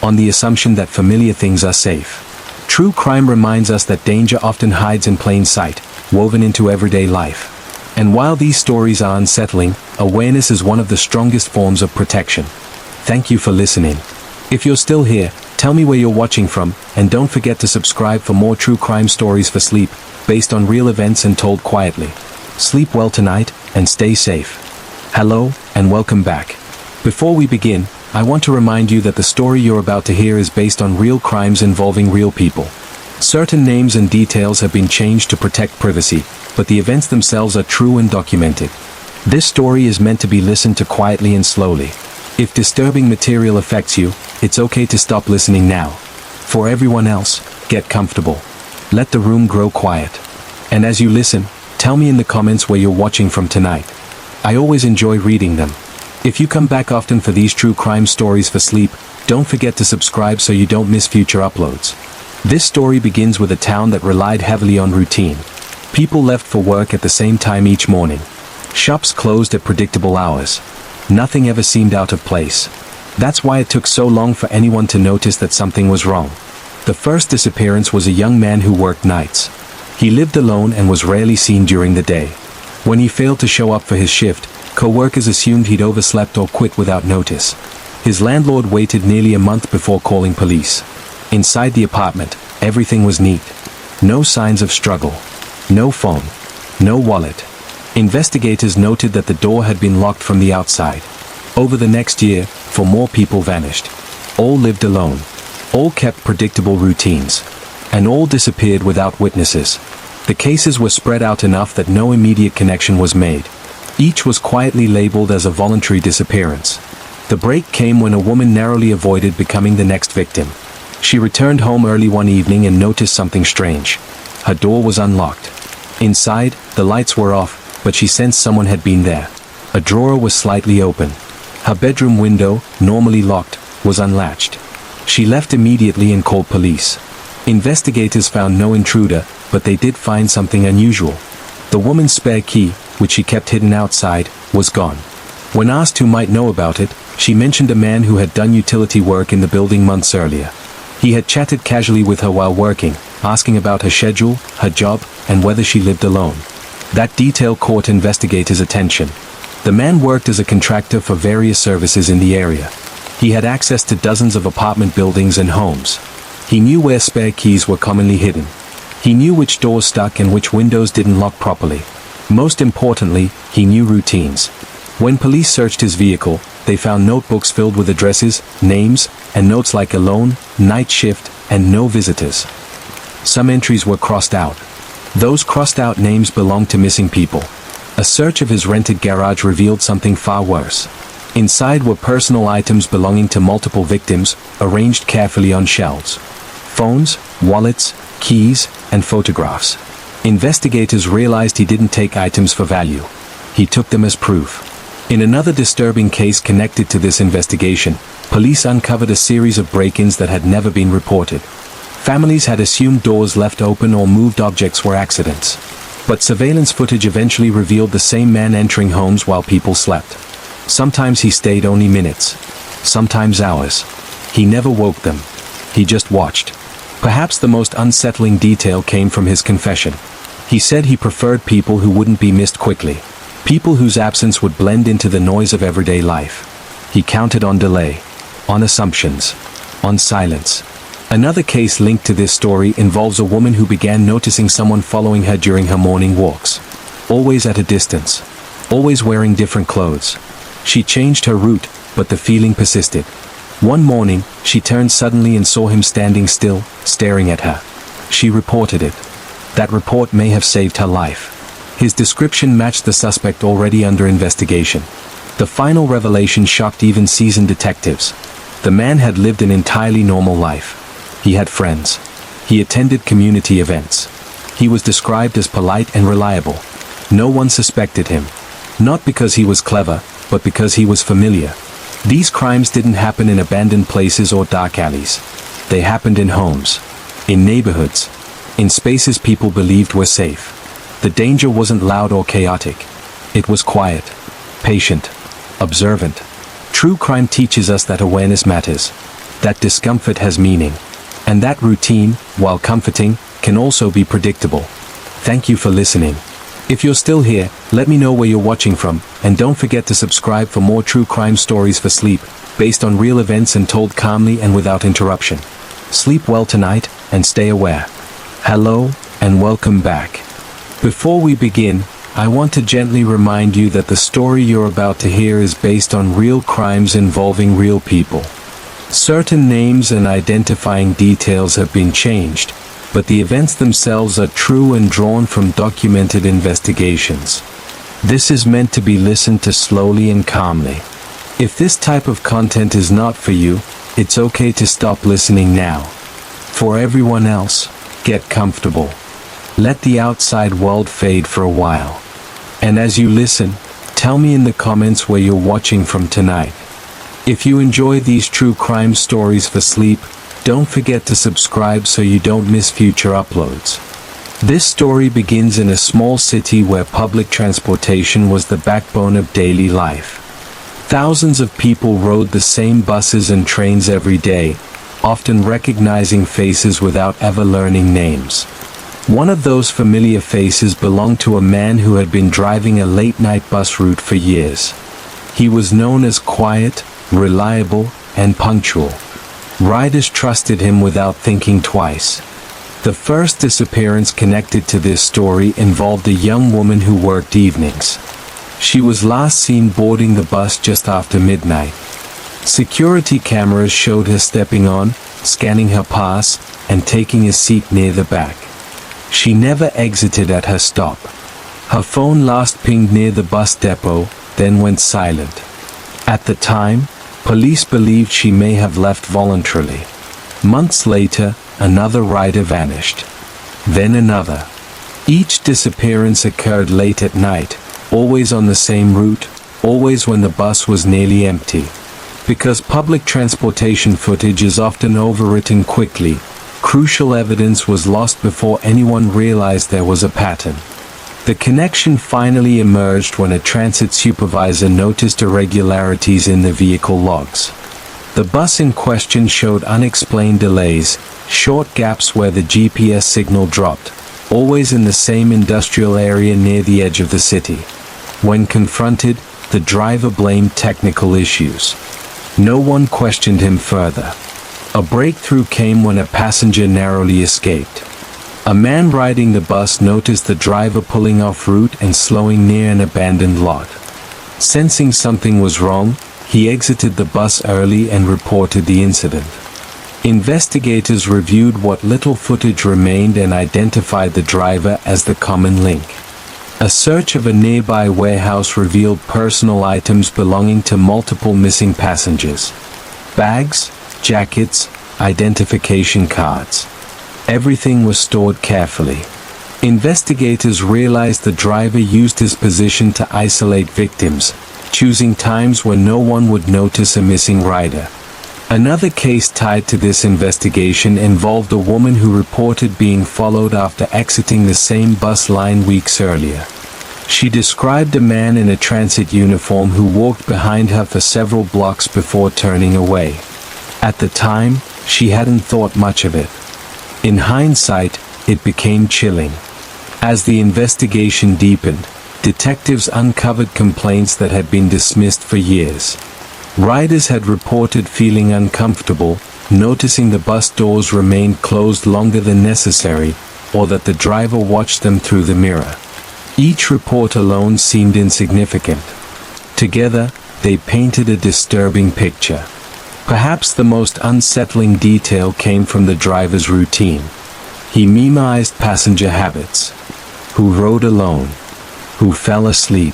[SPEAKER 1] on the assumption that familiar things are safe. True crime reminds us that danger often hides in plain sight, woven into everyday life. And while these stories are unsettling, awareness is one of the strongest forms of protection. Thank you for listening. If you're still here, tell me where you're watching from, and don't forget to subscribe for more true crime stories for sleep, based on real events and told quietly. Sleep well tonight, and stay safe. Hello, and welcome back. Before we begin, I want to remind you that the story you're about to hear is based on real crimes involving real people. Certain names and details have been changed to protect privacy, but the events themselves are true and documented. This story is meant to be listened to quietly and slowly. If disturbing material affects you, it's okay to stop listening now. For everyone else, get comfortable. Let the room grow quiet. And as you listen, tell me in the comments where you're watching from tonight. I always enjoy reading them. If you come back often for these true crime stories for sleep, don't forget to subscribe so you don't miss future uploads. This story begins with a town that relied heavily on routine. People left for work at the same time each morning. Shops closed at predictable hours. Nothing ever seemed out of place. That's why it took so long for anyone to notice that something was wrong. The first disappearance was a young man who worked nights. He lived alone and was rarely seen during the day. When he failed to show up for his shift, co-workers assumed he'd overslept or quit without notice. His landlord waited nearly a month before calling police. Inside the apartment, everything was neat. No signs of struggle. No phone. No wallet. Investigators noted that the door had been locked from the outside. Over the next year, 4 more people vanished. All lived alone. All kept predictable routines. And all disappeared without witnesses. The cases were spread out enough that no immediate connection was made. Each was quietly labeled as a voluntary disappearance. The break came when a woman narrowly avoided becoming the next victim. She returned home early one evening and noticed something strange. Her door was unlocked. Inside, the lights were off, but she sensed someone had been there. A drawer was slightly open. Her bedroom window, normally locked, was unlatched. She left immediately and called police. Investigators found no intruder, but they did find something unusual. The woman's spare key, which she kept hidden outside, was gone. When asked who might know about it, she mentioned a man who had done utility work in the building months earlier. He had chatted casually with her while working, asking about her schedule, her job, and whether she lived alone. That detail caught investigators' attention. The man worked as a contractor for various services in the area. He had access to dozens of apartment buildings and homes. He knew where spare keys were commonly hidden. He knew which doors stuck and which windows didn't lock properly. Most importantly, he knew routines. When police searched his vehicle, they found notebooks filled with addresses, names, and notes like alone, night shift, and no visitors. Some entries were crossed out. Those crossed out names belonged to missing people. A search of his rented garage revealed something far worse. Inside were personal items belonging to multiple victims, arranged carefully on shelves. Phones, wallets, keys, and photographs. Investigators realized he didn't take items for value. He took them as proof. In another disturbing case connected to this investigation, police uncovered a series of break-ins that had never been reported. Families had assumed doors left open or moved objects were accidents. But surveillance footage eventually revealed the same man entering homes while people slept. Sometimes he stayed only minutes. Sometimes hours. He never woke them. He just watched. Perhaps the most unsettling detail came from his confession. He said he preferred people who wouldn't be missed quickly. People whose absence would blend into the noise of everyday life. He counted on delay. On assumptions. On silence. Another case linked to this story involves a woman who began noticing someone following her during her morning walks. Always at a distance. Always wearing different clothes. She changed her route, but the feeling persisted. One morning, she turned suddenly and saw him standing still, staring at her. She reported it. That report may have saved her life. His description matched the suspect already under investigation. The final revelation shocked even seasoned detectives. The man had lived an entirely normal life. He had friends. He attended community events. He was described as polite and reliable. No one suspected him. Not because he was clever, but because he was familiar. These crimes didn't happen in abandoned places or dark alleys. They happened in homes. In neighborhoods. In spaces people believed were safe. The danger wasn't loud or chaotic. It was quiet. Patient. Observant. True crime teaches us that awareness matters. That discomfort has meaning. And that routine, while comforting, can also be predictable. Thank you for listening. If you're still here, let me know where you're watching from, and don't forget to subscribe for more true crime stories for sleep, based on real events and told calmly and without interruption. Sleep well tonight, and stay aware. Hello, and welcome back. Before we begin, I want to gently remind you that the story you're about to hear is based on real crimes involving real people. Certain names and identifying details have been changed, but the events themselves are true and drawn from documented investigations. This is meant to be listened to slowly and calmly. If this type of content is not for you, it's okay to stop listening now. For everyone else, get comfortable. Let the outside world fade for a while. And as you listen, tell me in the comments where you're watching from tonight. If you enjoy these true crime stories for sleep, don't forget to subscribe so you don't miss future uploads. This story begins in a small city where public transportation was the backbone of daily life. Thousands of people rode the same buses and trains every day, often recognizing faces without ever learning names. One of those familiar faces belonged to a man who had been driving a late-night bus route for years. He was known as quiet, reliable, and punctual. Riders trusted him without thinking twice. The first disappearance connected to this story involved a young woman who worked evenings. She was last seen boarding the bus just after midnight. Security cameras showed her stepping on, scanning her pass, and taking a seat near the back. She never exited at her stop. Her phone last pinged near the bus depot, then went silent. At the time, police believed she may have left voluntarily. Months later, another rider vanished. Then another. Each disappearance occurred late at night, always on the same route, always when the bus was nearly empty. Because public transportation footage is often overwritten quickly, crucial evidence was lost before anyone realized there was a pattern. The connection finally emerged when a transit supervisor noticed irregularities in the vehicle logs. The bus in question showed unexplained delays, short gaps where the GPS signal dropped, always in the same industrial area near the edge of the city. When confronted, the driver blamed technical issues. No one questioned him further. A breakthrough came when a passenger narrowly escaped. A man riding the bus noticed the driver pulling off route and slowing near an abandoned lot. Sensing something was wrong, he exited the bus early and reported the incident. Investigators reviewed what little footage remained and identified the driver as the common link. A search of a nearby warehouse revealed personal items belonging to multiple missing passengers. Bags, jackets, identification cards. Everything was stored carefully. Investigators realized the driver used his position to isolate victims, choosing times when no one would notice a missing rider. Another case tied to this investigation involved a woman who reported being followed after exiting the same bus line weeks earlier. She described a man in a transit uniform who walked behind her for several blocks before turning away. At the time, she hadn't thought much of it. In hindsight, it became chilling. As the investigation deepened, detectives uncovered complaints that had been dismissed for years. Riders had reported feeling uncomfortable, noticing the bus doors remained closed longer than necessary, or that the driver watched them through the mirror. Each report alone seemed insignificant. Together, they painted a disturbing picture. Perhaps the most unsettling detail came from the driver's routine. He mimized passenger habits. Who rode alone? Who fell asleep?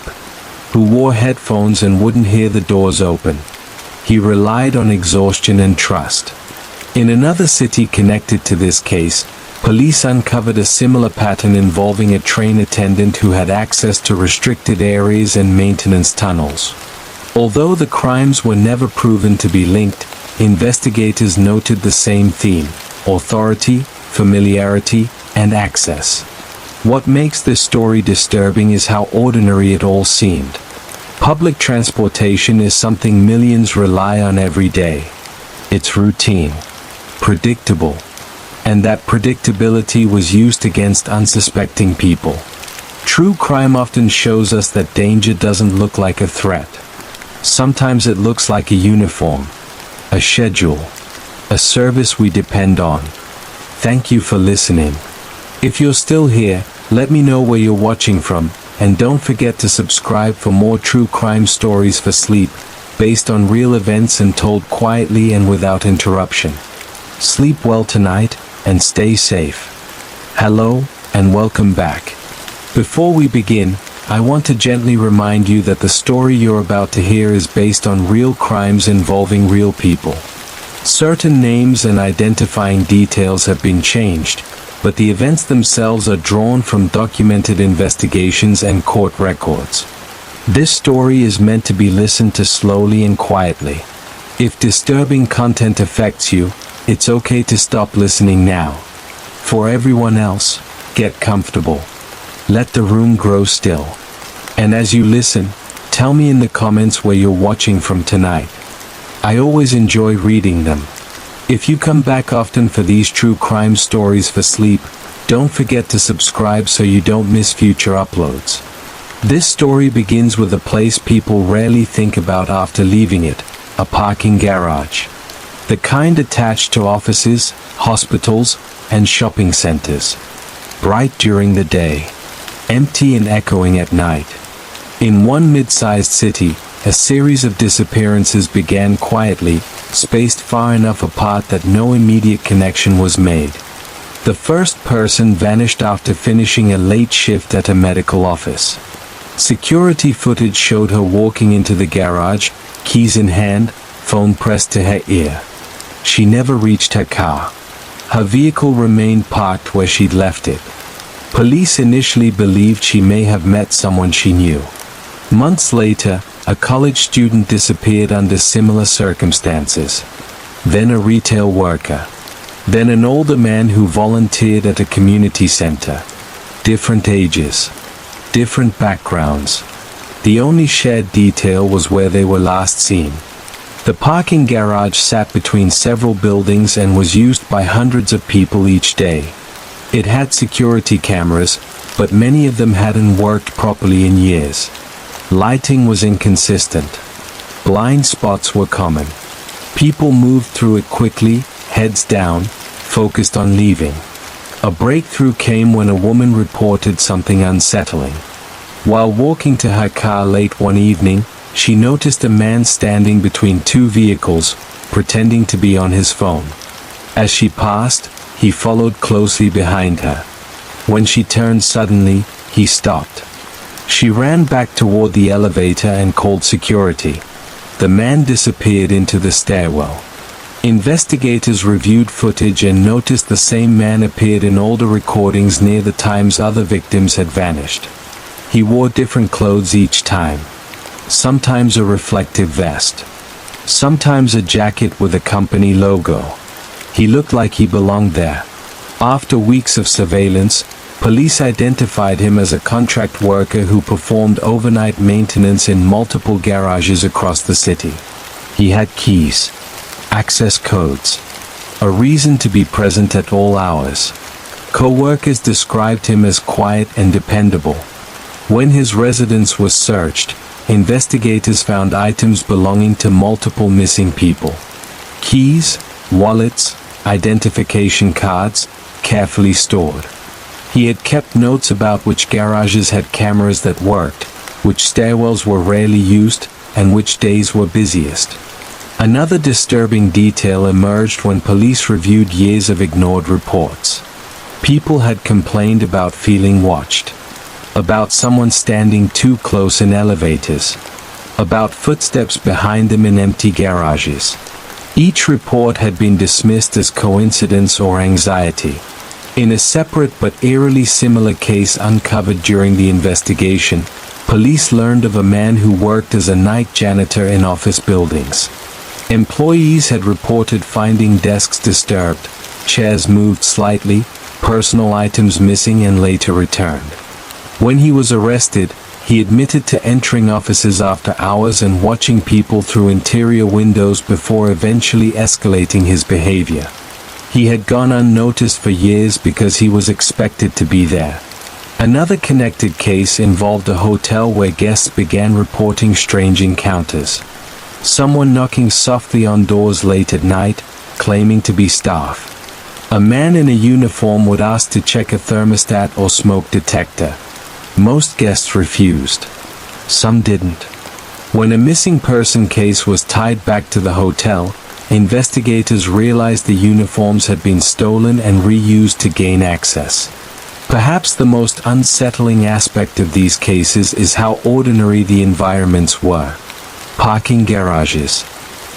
[SPEAKER 1] Who wore headphones and wouldn't hear the doors open? He relied on exhaustion and trust. In another city connected to this case, police uncovered a similar pattern involving a train attendant who had access to restricted areas and maintenance tunnels. Although the crimes were never proven to be linked, investigators noted the same theme: authority, familiarity, and access. What makes this story disturbing is how ordinary it all seemed. Public transportation is something millions rely on every day. It's routine, predictable, and that predictability was used against unsuspecting people. True crime often shows us that danger doesn't look like a threat. Sometimes it looks like a uniform, a schedule, a service we depend on. Thank you for listening. If you're still here, let me know where you're watching from, and don't forget to subscribe for more true crime stories for sleep, based on real events and told quietly and without interruption. Sleep well tonight, and stay safe. Hello, and welcome back. Before we begin, I want to gently remind you that the story you're about to hear is based on real crimes involving real people. Certain names and identifying details have been changed, but the events themselves are drawn from documented investigations and court records. This story is meant to be listened to slowly and quietly. If disturbing content affects you, it's okay to stop listening now. For everyone else, get comfortable. Let the room grow still. And as you listen, tell me in the comments where you're watching from tonight. I always enjoy reading them. If you come back often for these true crime stories for sleep, don't forget to subscribe so you don't miss future uploads. This story begins with a place people rarely think about after leaving it, a parking garage. The kind attached to offices, hospitals, and shopping centers. Bright during the day, empty and echoing at night. In one mid-sized city, a series of disappearances began quietly, spaced far enough apart that no immediate connection was made. The first person vanished after finishing a late shift at a medical office. Security footage showed her walking into the garage, keys in hand, phone pressed to her ear. She never reached her car. Her vehicle remained parked where she'd left it. Police initially believed she may have met someone she knew. Months later, a college student disappeared under similar circumstances. Then a retail worker. Then an older man who volunteered at a community center. Different ages. Different backgrounds. The only shared detail was where they were last seen. The parking garage sat between several buildings and was used by hundreds of people each day. It had security cameras, but many of them hadn't worked properly in years. Lighting was inconsistent. Blind spots were common. People moved through it quickly, heads down, focused on leaving. A breakthrough came when a woman reported something unsettling. While walking to her car late one evening, she noticed a man standing between two vehicles, pretending to be on his phone. As she passed, he followed closely behind her. When she turned suddenly, he stopped. She ran back toward the elevator and called security. The man disappeared into the stairwell. Investigators reviewed footage and noticed the same man appeared in older recordings near the times other victims had vanished. He wore different clothes each time. Sometimes a reflective vest. Sometimes a jacket with a company logo. He looked like he belonged there. After weeks of surveillance, police identified him as a contract worker who performed overnight maintenance in multiple garages across the city. He had keys, access codes, a reason to be present at all hours. Co-workers described him as quiet and dependable. When his residence was searched, investigators found items belonging to multiple missing people. Keys, wallets, identification cards, carefully stored. He had kept notes about which garages had cameras that worked, which stairwells were rarely used, and which days were busiest. Another disturbing detail emerged when police reviewed years of ignored reports. People had complained about feeling watched, about someone standing too close in elevators, about footsteps behind them in empty garages. Each report had been dismissed as coincidence or anxiety. In a separate but eerily similar case uncovered during the investigation, police learned of a man who worked as a night janitor in office buildings. Employees had reported finding desks disturbed, chairs moved slightly, personal items missing and later returned. When he was arrested, he admitted to entering offices after hours and watching people through interior windows before eventually escalating his behavior. He had gone unnoticed for years because he was expected to be there. Another connected case involved a hotel where guests began reporting strange encounters. Someone knocking softly on doors late at night, claiming to be staff. A man in a uniform would ask to check a thermostat or smoke detector. Most guests refused. Some didn't. When a missing person case was tied back to the hotel, investigators realized the uniforms had been stolen and reused to gain access. Perhaps the most unsettling aspect of these cases is how ordinary the environments were. Parking garages,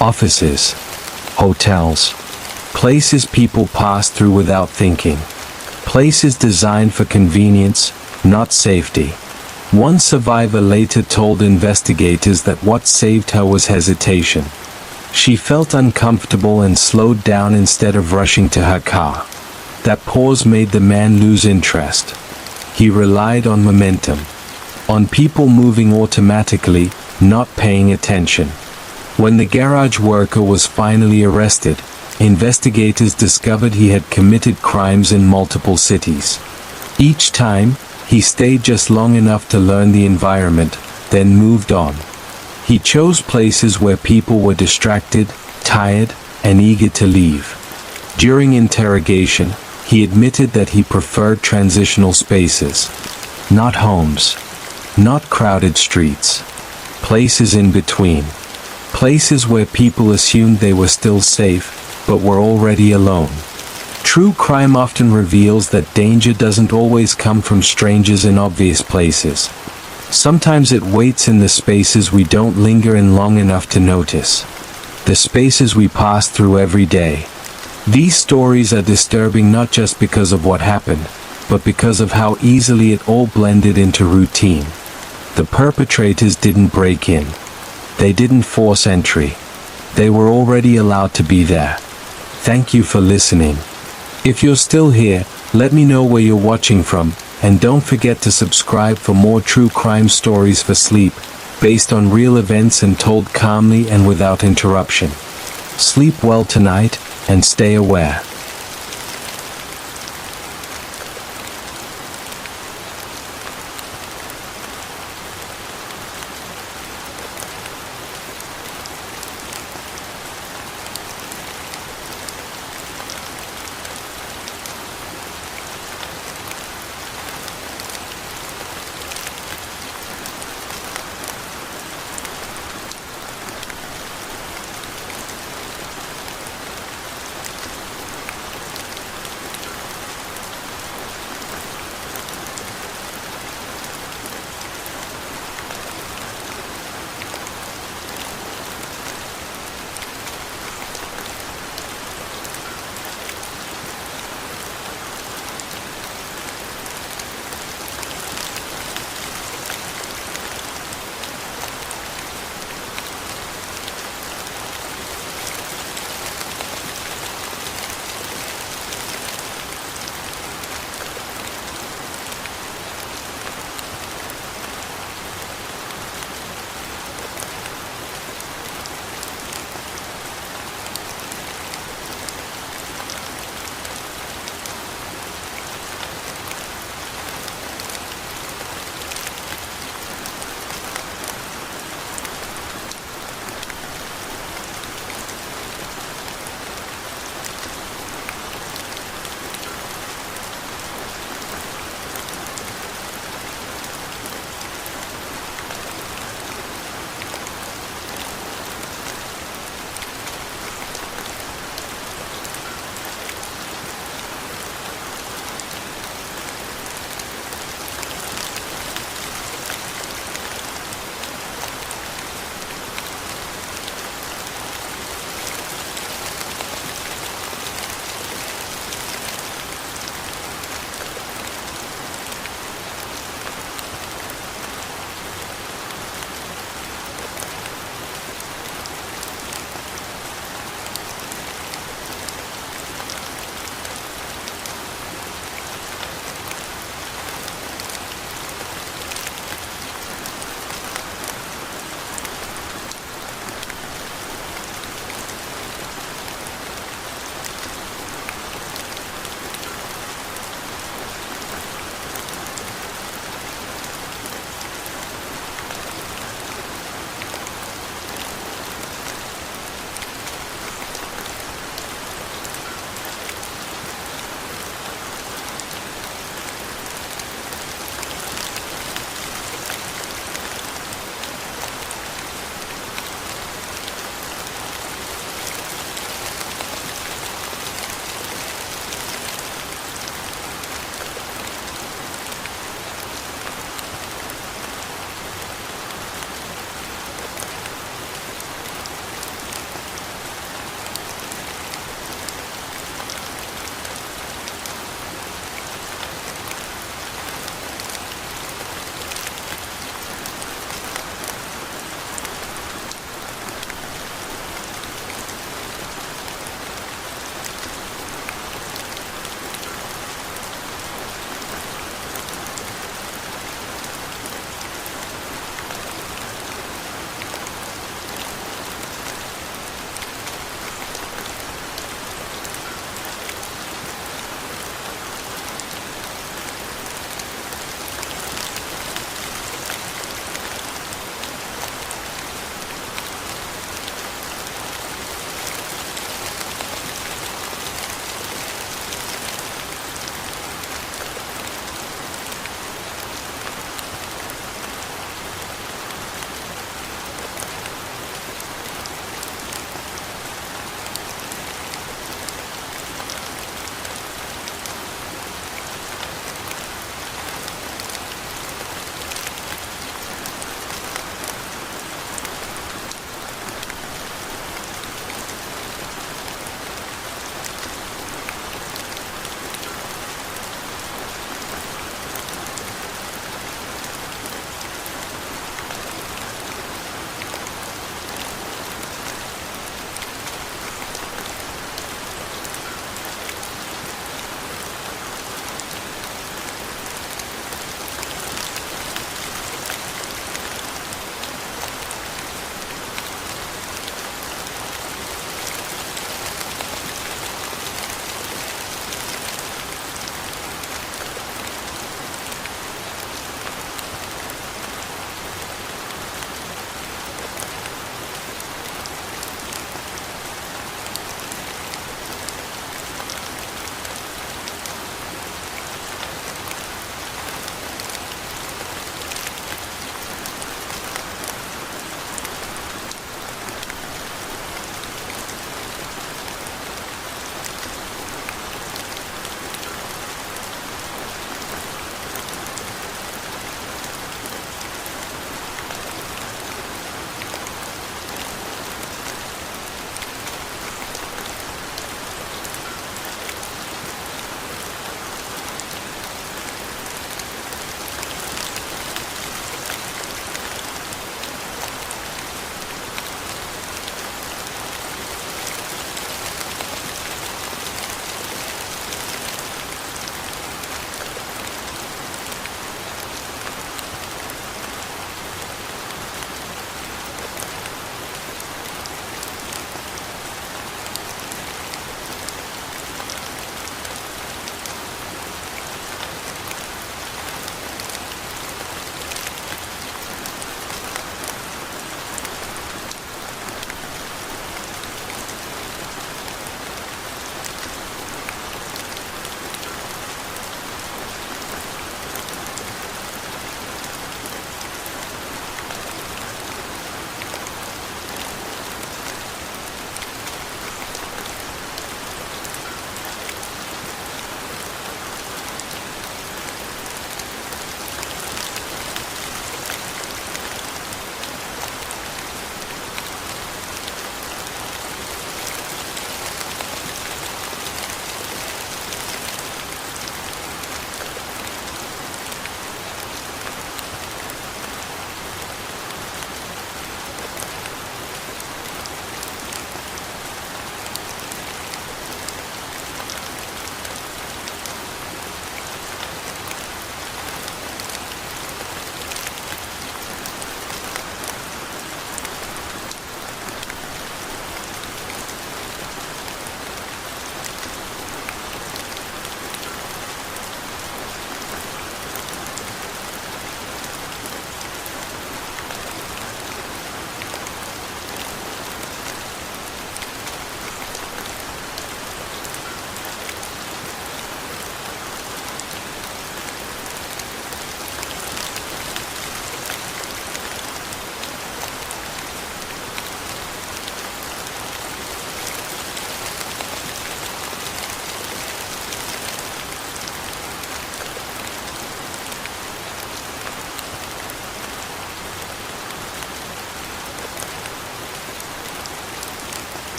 [SPEAKER 1] offices, hotels, places people pass through without thinking. Places designed for convenience, not safety. One survivor later told investigators that what saved her was hesitation. She felt uncomfortable and slowed down instead of rushing to her car. That pause made the man lose interest. He relied on momentum, on people moving automatically, not paying attention. When the garage worker was finally arrested, investigators discovered he had committed crimes in multiple cities. Each time, he stayed just long enough to learn the environment, then moved on. He chose places where people were distracted, tired, and eager to leave. During interrogation, he admitted that he preferred transitional spaces. Not homes. Not crowded streets. Places in between. Places where people assumed they were still safe, but were already alone. True crime often reveals that danger doesn't always come from strangers in obvious places. Sometimes it waits in the spaces we don't linger in long enough to notice. The spaces we pass through every day. These stories are disturbing not just because of what happened, but because of how easily it all blended into routine. The perpetrators didn't break in. They didn't force entry. They were already allowed to be there. Thank you for listening. If you're still here, let me know where you're watching from, and don't forget to subscribe for more true crime stories for sleep, based on real events and told calmly and without interruption. Sleep well tonight, and stay aware.